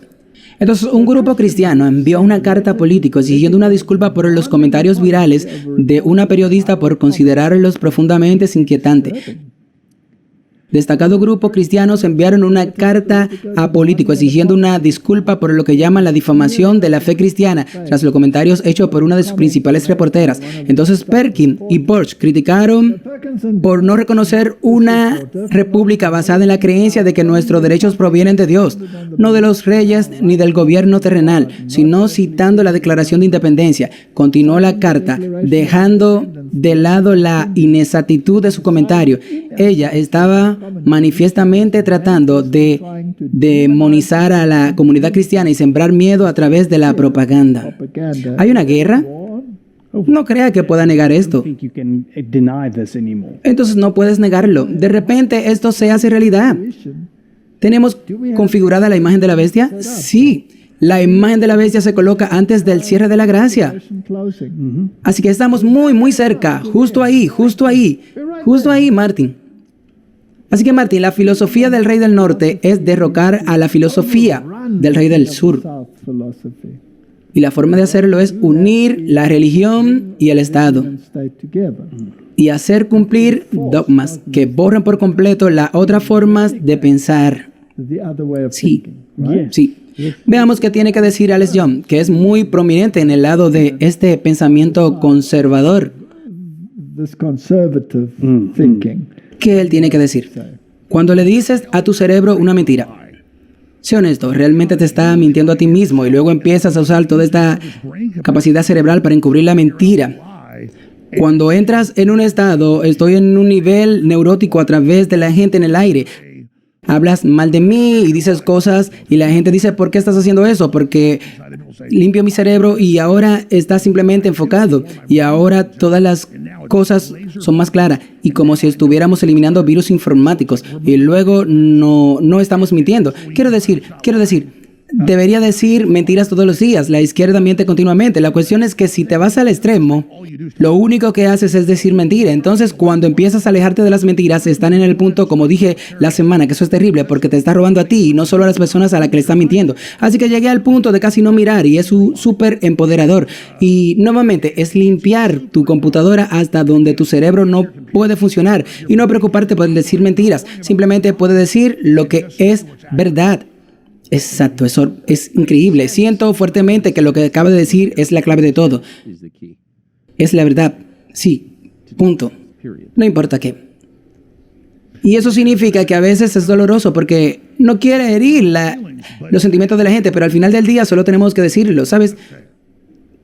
Entonces, un grupo cristiano envió una carta a políticos exigiendo una disculpa por los comentarios virales de una periodista por considerarlos profundamente inquietantes. Destacado grupo cristianos enviaron una carta a políticos exigiendo una disculpa por lo que llaman la difamación de la fe cristiana tras los comentarios hechos por una de sus principales reporteras. Entonces Perkins y Burch criticaron por no reconocer una república basada en la creencia de que nuestros derechos provienen de Dios, no de los reyes ni del gobierno terrenal, sino citando la Declaración de Independencia. Continuó la carta, dejando de lado la inexactitud de su comentario. Ella estaba manifiestamente tratando de demonizar a la comunidad cristiana y sembrar miedo a través de la propaganda. ¿Hay una guerra? No crea que pueda negar esto. Entonces no puedes negarlo. De repente esto se hace realidad. ¿Tenemos configurada la imagen de la bestia? Sí. La imagen de la bestia se coloca antes del cierre de la gracia. Así que estamos muy cerca. Justo ahí, Martín. Así que, Martín, la filosofía del rey del norte es derrocar a la filosofía del rey del sur. Y la forma de hacerlo es unir la religión y el Estado y hacer cumplir dogmas que borran por completo las otras formas de pensar. Sí, sí. Veamos qué tiene que decir Alex Young, que es muy prominente en el lado de este pensamiento conservador. ¿Qué él tiene que decir? Cuando le dices a tu cerebro una mentira, sé honesto, realmente te está mintiendo a ti mismo y luego empiezas a usar toda esta capacidad cerebral para encubrir la mentira. Cuando entras en un estado, estoy en un nivel neurótico a través de la gente en el aire. Hablas mal de mí y dices cosas y la gente dice, ¿por qué estás haciendo eso? Porque limpio mi cerebro y ahora está simplemente enfocado y ahora todas las cosas son más claras y como si estuviéramos eliminando virus informáticos y luego no estamos mintiendo. Quiero decir, debería decir mentiras todos los días. La izquierda miente continuamente. La cuestión es que si te vas al extremo, lo único que haces es decir mentira. Entonces, cuando empiezas a alejarte de las mentiras, están en el punto, como dije la semana, que eso es terrible porque te está robando a ti y no solo a las personas a las que le están mintiendo. Así que llegué al punto de casi no mirar y es súper empoderador. Y nuevamente, es limpiar tu computadora hasta donde tu cerebro no puede funcionar y no preocuparte por decir mentiras. Simplemente puede decir lo que es verdad. Exacto, eso es increíble. Siento fuertemente que lo que acaba de decir es la clave de todo. Es la verdad. Sí, punto. No importa qué. Y eso significa que a veces es doloroso porque no quiere herir los sentimientos de la gente, pero al final del día solo tenemos que decirlo, ¿sabes?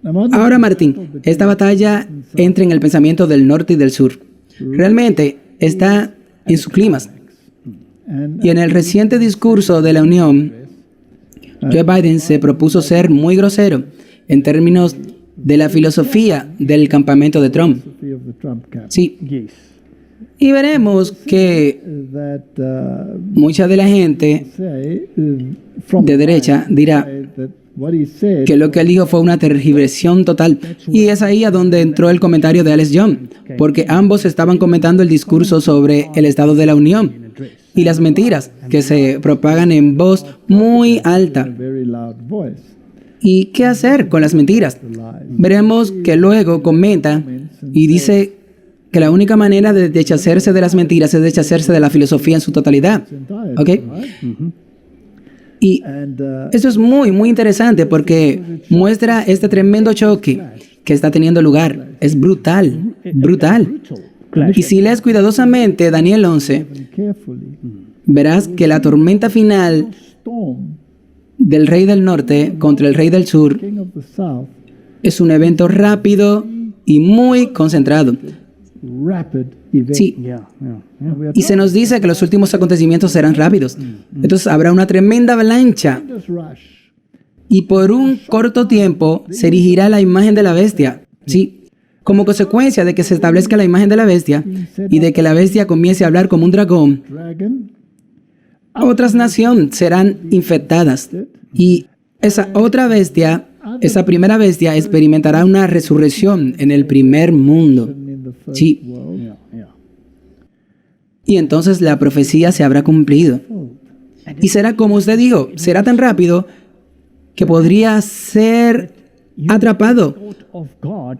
Ahora, Martín, esta batalla entra en el pensamiento del norte y del sur. Realmente está en su clímax. Y en el reciente discurso de la Unión, Joe Biden se propuso ser muy grosero en términos de la filosofía del campamento de Trump. Sí. Y veremos que mucha de la gente de derecha dirá que lo que él dijo fue una tergiversación total. Y es ahí a donde entró el comentario de Alex Young, porque ambos estaban comentando el discurso sobre el Estado de la Unión y las mentiras que se propagan en voz muy alta. ¿Y qué hacer con las mentiras? Veremos que luego comenta y dice que la única manera de deshacerse de las mentiras es deshacerse de la filosofía en su totalidad. ¿Ok? Y eso es muy, muy interesante porque muestra este tremendo choque que está teniendo lugar. Es brutal, brutal. Y si lees cuidadosamente Daniel 11, verás que la tormenta final del rey del norte contra el rey del sur es un evento rápido y muy concentrado. Sí. Y se nos dice que los últimos acontecimientos serán rápidos. Entonces habrá una tremenda avalancha. Y por un corto tiempo se erigirá la imagen de la bestia. Sí. Como consecuencia de que se establezca la imagen de la bestia y de que la bestia comience a hablar como un dragón, otras naciones serán infectadas. Y esa otra bestia, esa primera bestia, experimentará una resurrección en el primer mundo. Sí. Y entonces la profecía se habrá cumplido. Y será como usted dijo, será tan rápido que podría ser atrapado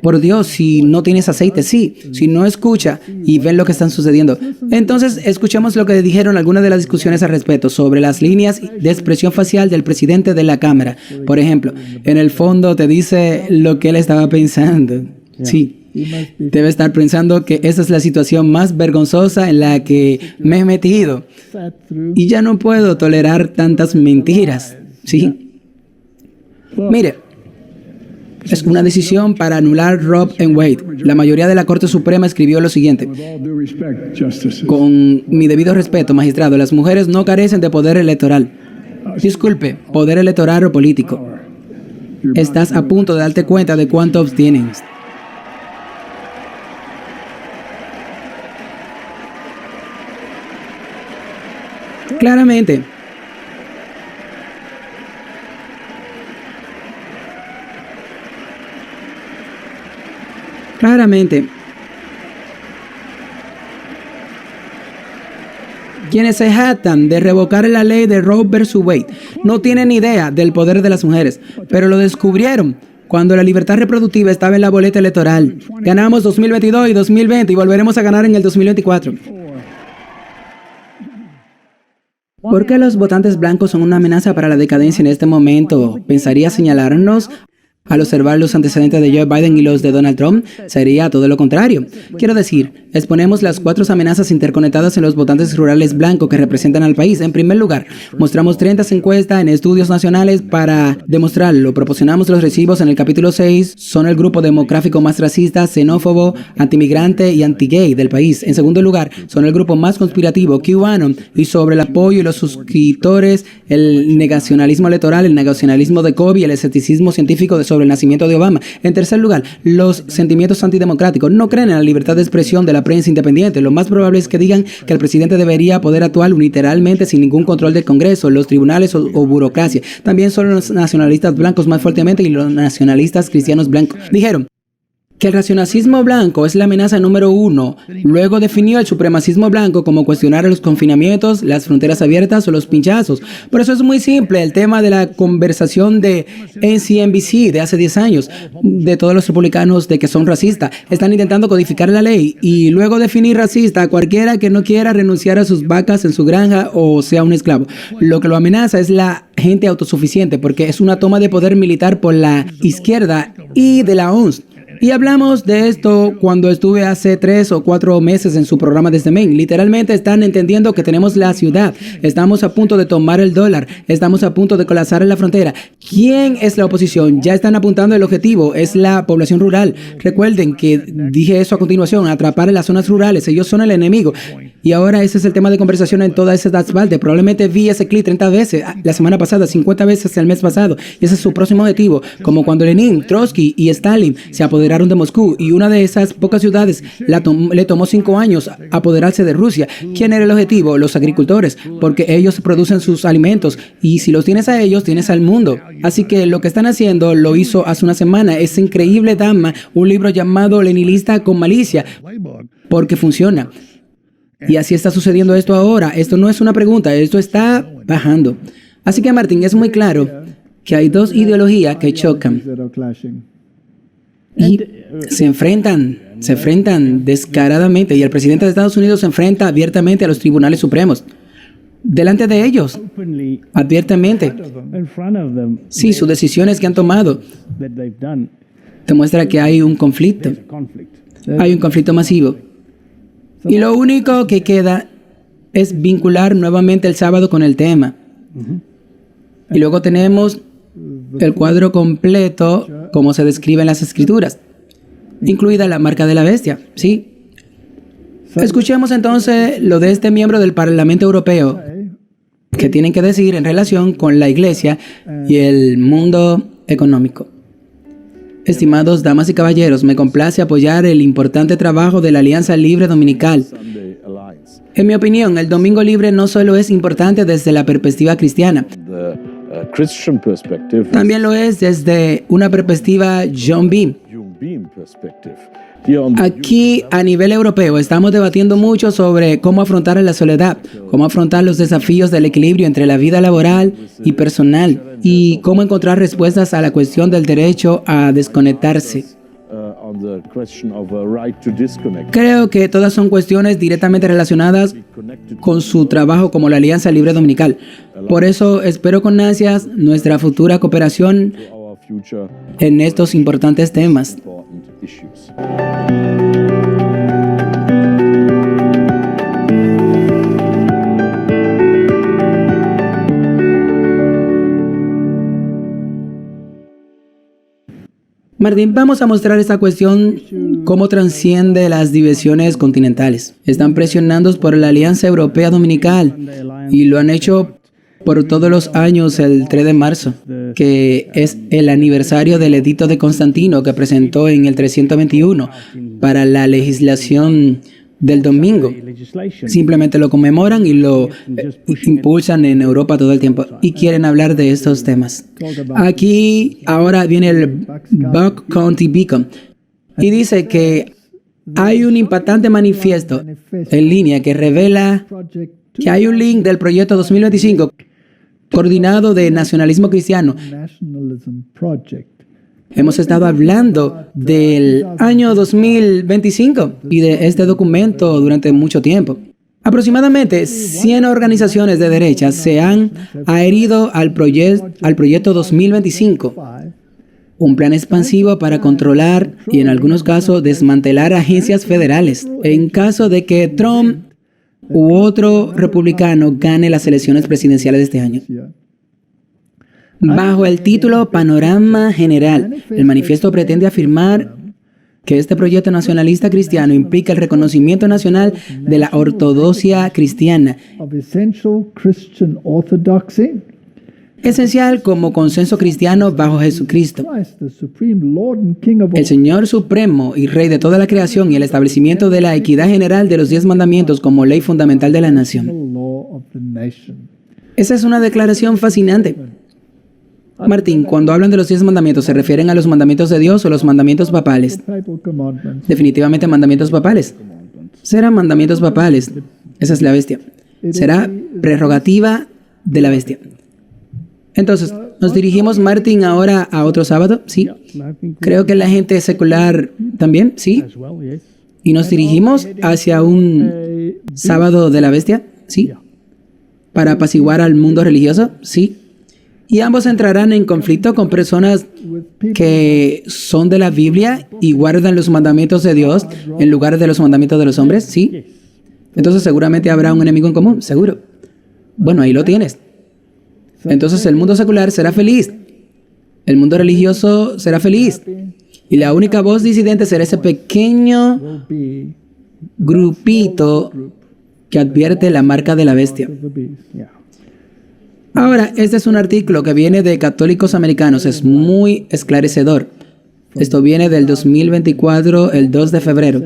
por Dios si no tienes aceite, sí, si no escucha y ven lo que están sucediendo. Entonces, escuchemos lo que dijeron algunas de las discusiones al respecto sobre las líneas de expresión facial del presidente de la Cámara. Por ejemplo, en el fondo te dice lo que él estaba pensando. Sí. Debe estar pensando que esa es la situación más vergonzosa en la que me he metido. Y ya no puedo tolerar tantas mentiras. Sí. Mire, es una decisión para anular Roe v. Wade. La mayoría de la Corte Suprema escribió lo siguiente: con mi debido respeto, magistrado, las mujeres no carecen de poder electoral. Disculpe, poder electoral o político. Estás a punto de darte cuenta de cuánto obtienen. Claramente. Claramente. Quienes se jactan de revocar la ley de Roe versus Wade no tienen idea del poder de las mujeres, pero lo descubrieron cuando la libertad reproductiva estaba en la boleta electoral. Ganamos 2022 y 2020 y volveremos a ganar en el 2024. ¿Por qué los votantes blancos son una amenaza para la decadencia en este momento? ¿Pensaría señalarnos? Al observar los antecedentes de Joe Biden y los de Donald Trump, sería todo lo contrario. Quiero decir, exponemos las 4 amenazas interconectadas en los votantes rurales blancos que representan al país. En primer lugar, mostramos 30 encuestas en estudios nacionales para demostrarlo. Proporcionamos los recibos en el capítulo 6. Son el grupo demográfico más racista, xenófobo, antimigrante y anti-gay del país. En segundo lugar, son el grupo más conspirativo, QAnon, y sobre el apoyo y los suscriptores, el negacionalismo electoral, el negacionalismo de COVID, el escepticismo científico sobre el nacimiento de Obama. En tercer lugar, los sentimientos antidemocráticos. No creen en la libertad de expresión de la prensa independiente. Lo más probable es que digan que el presidente debería poder actuar unilateralmente sin ningún control del Congreso, los tribunales o burocracia. También son los nacionalistas blancos más fuertemente y los nacionalistas cristianos blancos. Dijeron que el racionalismo blanco es la amenaza número 1. Luego definió el supremacismo blanco como cuestionar los confinamientos, las fronteras abiertas o los pinchazos. Por eso es muy simple el tema de la conversación de MSNBC de hace 10 años, de todos los republicanos de que son racistas. Están intentando codificar la ley y luego definir racista a cualquiera que no quiera renunciar a sus vacas en su granja o sea un esclavo. Lo que lo amenaza es la gente autosuficiente porque es una toma de poder militar por la izquierda y de la ONU. Y hablamos de esto cuando estuve hace 3 o 4 meses en su programa desde Maine. Literalmente están entendiendo que tenemos la ciudad. Estamos a punto de tomar el dólar. Estamos a punto de colapsar en la frontera. ¿Quién es la oposición? Ya están apuntando el objetivo. Es la población rural. Recuerden que dije eso a continuación. Atrapar en las zonas rurales. Ellos son el enemigo. Y ahora ese es el tema de conversación en toda esa asfalto. Probablemente vi ese clip 30 veces la semana pasada, 50 veces el mes pasado. Y ese es su próximo objetivo. Como cuando Lenin, Trotsky y Stalin se apoderaron de Moscú. Y una de esas pocas ciudades le tomó 5 años apoderarse de Rusia. ¿Quién era el objetivo? Los agricultores. Porque ellos producen sus alimentos. Y si los tienes a ellos, tienes al mundo. Así que lo que están haciendo lo hizo hace una semana. Esa increíble dama, un libro llamado Leninista con malicia. Porque funciona. Y así está sucediendo esto ahora. Esto no es una pregunta, esto está bajando. Así que, Martín, es muy claro que hay 2 ideologías que chocan y se enfrentan descaradamente. Y el presidente de Estados Unidos se enfrenta abiertamente a los tribunales supremos. Delante de ellos, abiertamente. Sí, sus decisiones que han tomado demuestra que hay un conflicto. Hay un conflicto masivo. Y lo único que queda es vincular nuevamente el sábado con el tema. Y luego tenemos el cuadro completo, como se describe en las Escrituras, incluida la marca de la bestia. ¿Sí? Escuchemos entonces lo de este miembro del Parlamento Europeo, que tienen que decir en relación con la Iglesia y el mundo económico. Estimados damas y caballeros, me complace apoyar el importante trabajo de la Alianza Libre Dominical. En mi opinión, el Domingo Libre no solo es importante desde la perspectiva cristiana, también lo es desde una perspectiva John Beam. Aquí, a nivel europeo, estamos debatiendo mucho sobre cómo afrontar la soledad, cómo afrontar los desafíos del equilibrio entre la vida laboral y personal, y cómo encontrar respuestas a la cuestión del derecho a desconectarse. Creo que todas son cuestiones directamente relacionadas con su trabajo como la Alianza Libre Dominical. Por eso espero con ansias nuestra futura cooperación en estos importantes temas. Martín, vamos a mostrar esta cuestión cómo trasciende las divisiones continentales. Están presionados por la Alianza Europea Dominical y lo han hecho por todos los años el 3 de marzo, que es el aniversario del edicto de Constantino que presentó en el 321 para la legislación del domingo. Simplemente lo conmemoran y lo impulsan en Europa todo el tiempo y quieren hablar de estos temas. Aquí ahora viene el Buck County Beacon y dice que hay un impactante manifiesto en línea que revela que hay un link del proyecto 2025 coordinado de nacionalismo cristiano. Hemos estado hablando del año 2025 y de este documento durante mucho tiempo. Aproximadamente 100 organizaciones de derecha se han adherido al proyecto 2025, un plan expansivo para controlar y en algunos casos desmantelar agencias federales en caso de que Trump u otro republicano gane las elecciones presidenciales de este año. Bajo el título Panorama General, el manifiesto pretende afirmar que este proyecto nacionalista cristiano implica el reconocimiento nacional de la ortodoxia cristiana, of essential Christian orthodoxy, esencial como consenso cristiano bajo Jesucristo, Christ, the supreme Lord and King of all, el Señor supremo y Rey de toda la creación, y el establecimiento de la equidad general de los 10 mandamientos como ley fundamental de la nación. law of the nation. Esa es una declaración fascinante. Martín, cuando hablan de los 10 mandamientos, ¿se refieren a los mandamientos de Dios o los mandamientos papales? Papal commandments. Definitivamente mandamientos papales. Serán mandamientos papales. Esa es la bestia. Será prerrogativa de la bestia. Entonces, ¿nos dirigimos, Martín, ahora a otro sábado? Sí. Creo que la gente secular también, sí. ¿Y nos dirigimos hacia un sábado de la bestia? Sí. ¿Para apaciguar al mundo religioso? Sí. Y ambos entrarán en conflicto con personas que son de la Biblia y guardan los mandamientos de Dios en lugar de los mandamientos de los hombres, ¿sí? Entonces seguramente habrá un enemigo en común, seguro. Bueno, ahí lo tienes. Entonces el mundo secular será feliz. El mundo religioso será feliz. Y la única voz disidente será ese pequeño Will be grupito que advierte la marca de la bestia. the beast. Yeah. Ahora, este es un artículo que viene de Católicos Americanos, es muy esclarecedor. Esto viene del 2024, el 2 de febrero.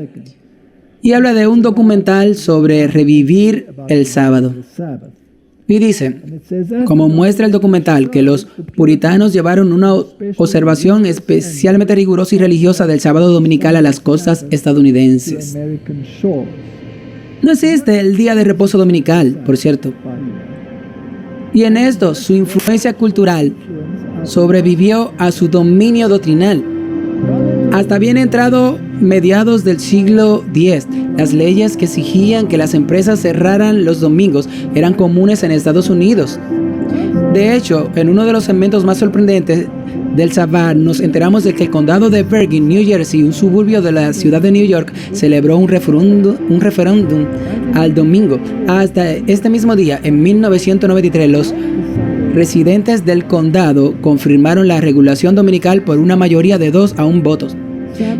Y habla de un documental sobre revivir el sábado. The Sabbath. Y dice, And it says that como muestra el documental, que los puritanos llevaron una observación especialmente rigurosa y religiosa del sábado dominical a las costas estadounidenses. American shores. No existe el día de reposo dominical, por cierto. Y en esto, su influencia cultural sobrevivió a su dominio doctrinal. Hasta bien entrado mediados del siglo X, las leyes que exigían que las empresas cerraran los domingos eran comunes en Estados Unidos. De hecho, en uno de los segmentos más sorprendentes del Sabbat, nos enteramos de que el condado de Bergen, New Jersey, un suburbio de la ciudad de New York, celebró un referéndum al domingo. Hasta este mismo día, en 1993, los residentes del condado confirmaron la regulación dominical por una mayoría de 2-1 votos.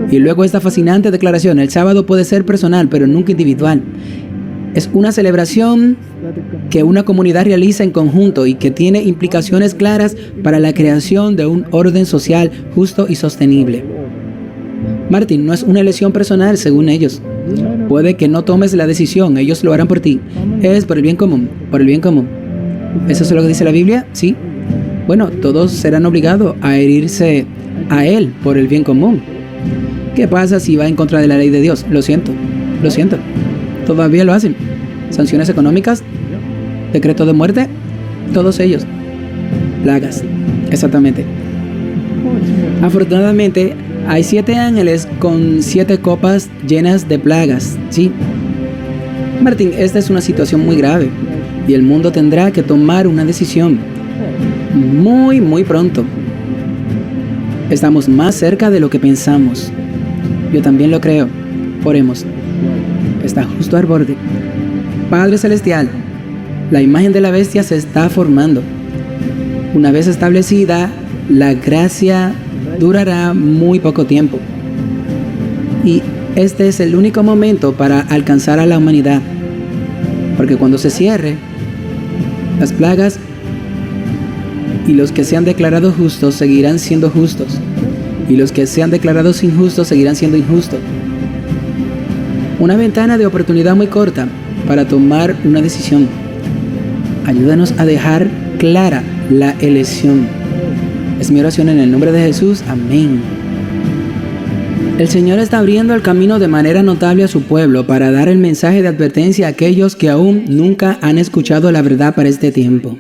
Y luego esta fascinante declaración: el sábado puede ser personal, pero nunca individual. Es una celebración que una comunidad realiza en conjunto y que tiene implicaciones claras para la creación de un orden social justo y sostenible. Martín, no es una elección personal según ellos. Puede que no tomes la decisión, ellos lo harán por ti. Es por el bien común, por el bien común. ¿Eso es lo que dice la Biblia? Sí. Bueno, todos serán obligados a adherirse a Él por el bien común. ¿Qué pasa si va en contra de la ley de Dios? Lo siento, lo siento. Todavía lo hacen. Sanciones económicas, decreto de muerte, todos ellos. Plagas, exactamente. Afortunadamente, hay 7 ángeles con 7 copas llenas de plagas, ¿sí? Martín, esta es una situación muy grave y el mundo tendrá que tomar una decisión muy, muy pronto. Estamos más cerca de lo que pensamos. Yo también lo creo. Oremos. Está justo al borde. Padre Celestial, la imagen de la bestia se está formando. Una vez establecida, la gracia durará muy poco tiempo. Y este es el único momento para alcanzar a la humanidad. Porque cuando se cierre, las plagas y los que sean declarados justos seguirán siendo justos. Y los que sean declarados injustos seguirán siendo injustos. Una ventana de oportunidad muy corta para tomar una decisión. Ayúdanos a dejar clara la elección. Es mi oración en el nombre de Jesús. Amén. El Señor está abriendo el camino de manera notable a su pueblo para dar el mensaje de advertencia a aquellos que aún nunca han escuchado la verdad para este tiempo.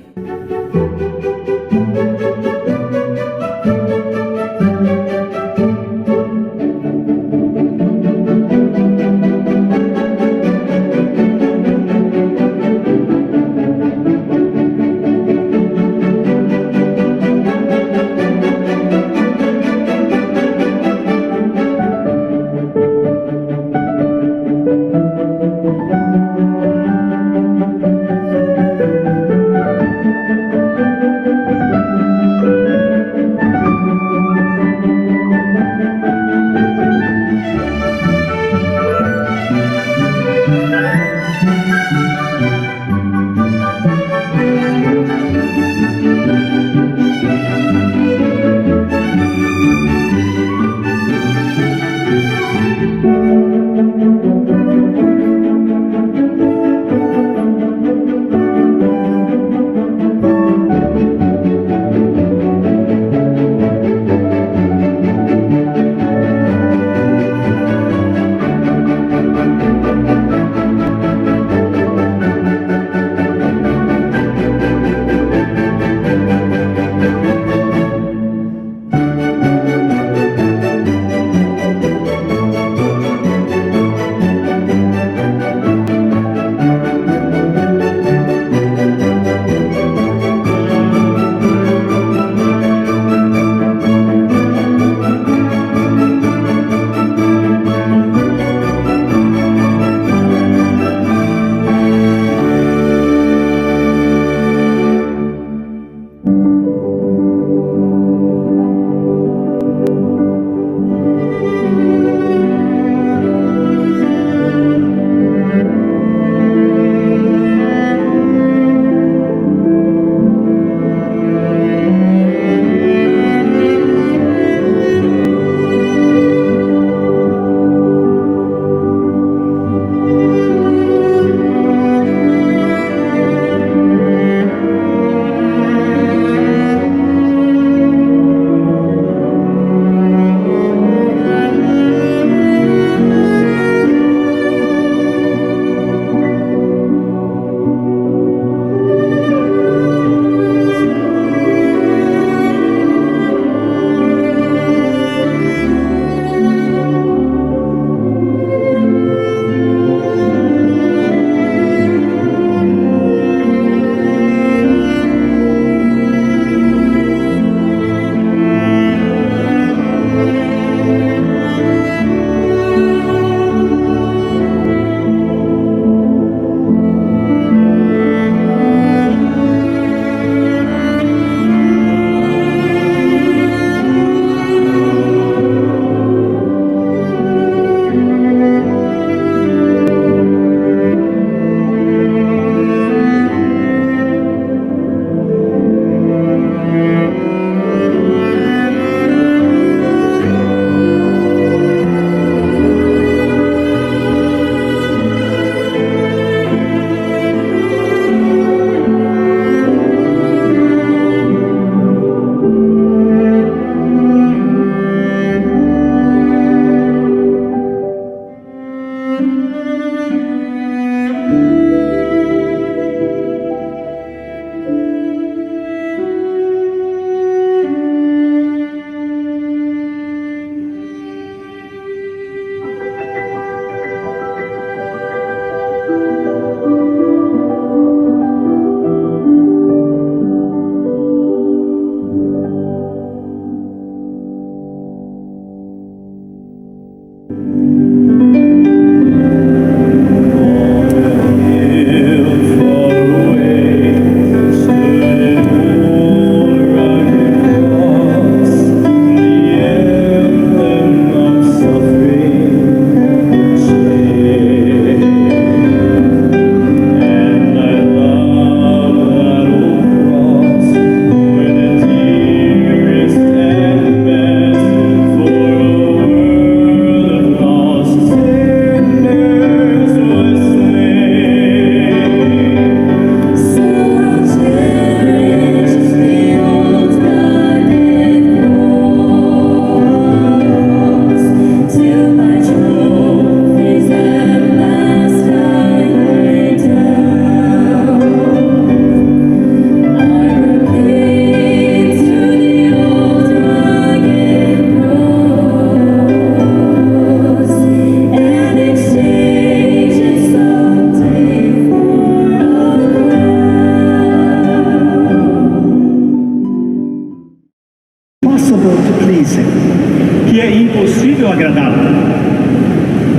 impossible to please Him. que é impossível agradá-lo.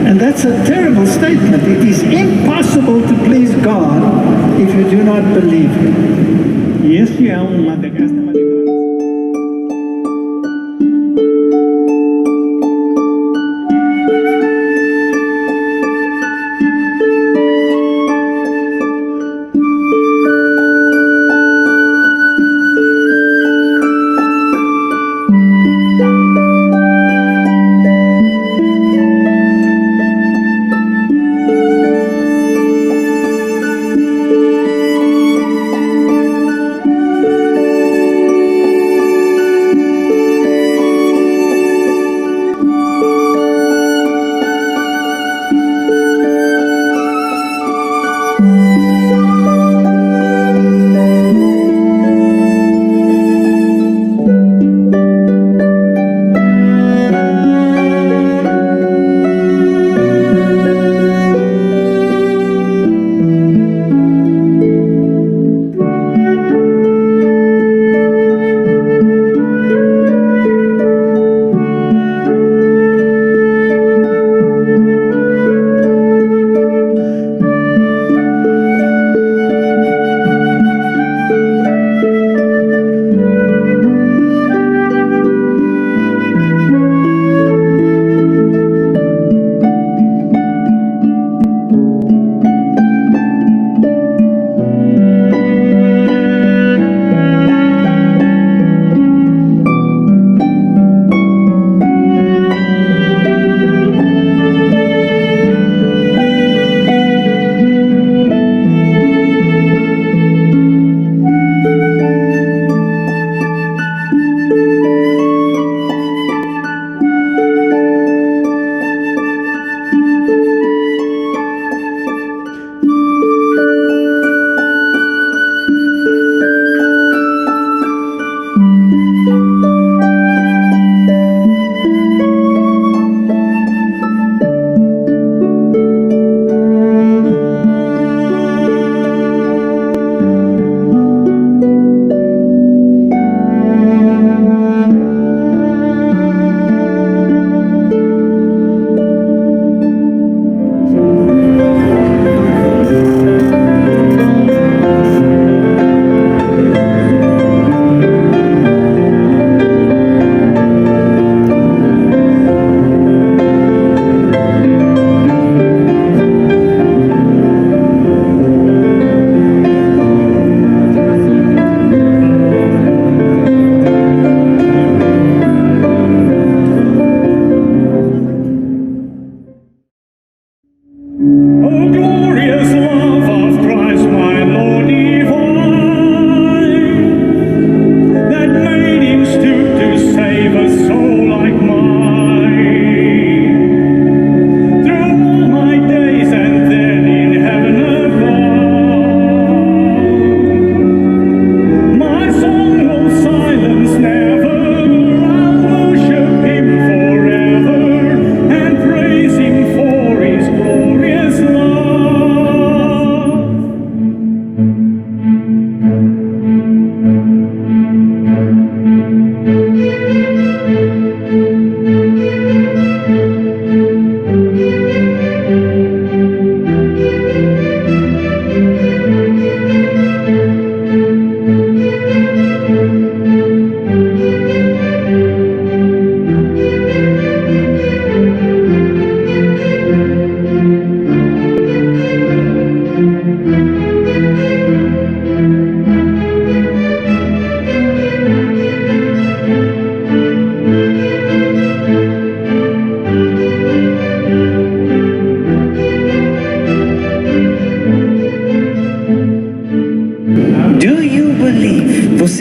And that's a terrible statement. It is impossible to please God if you do not believe Him. E este é uma declaração.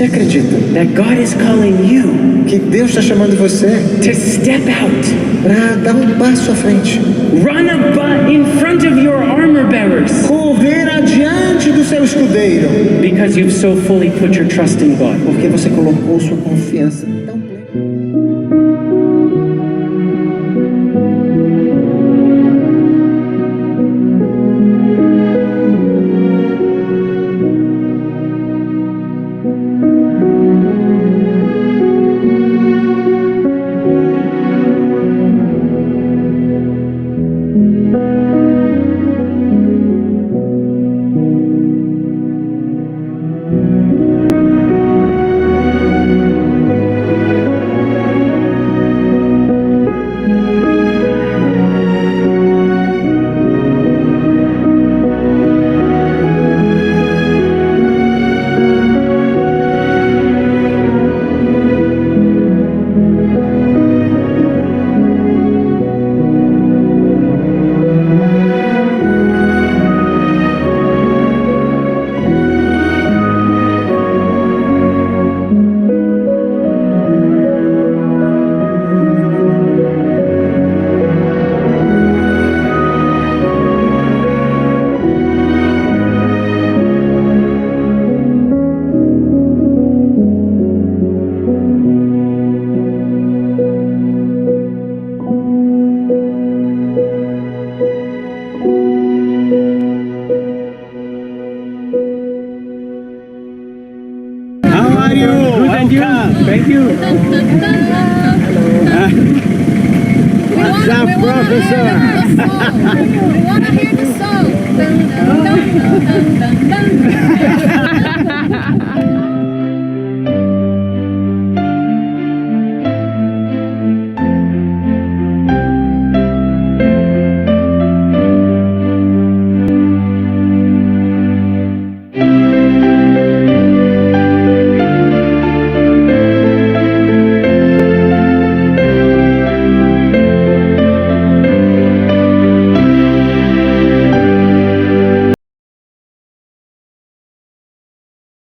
Você acredita that God is calling you que Deus está chamando você to step out, para dar um passo à frente, run in front of your armor bearers, correr adiante do seu escudeiro, because you've so fully put your trust in God? porque você colocou sua confiança tão plena. Thank you. What's up, Professor? We want to hear the song. Dun, dun, dun, dun, dun, dun.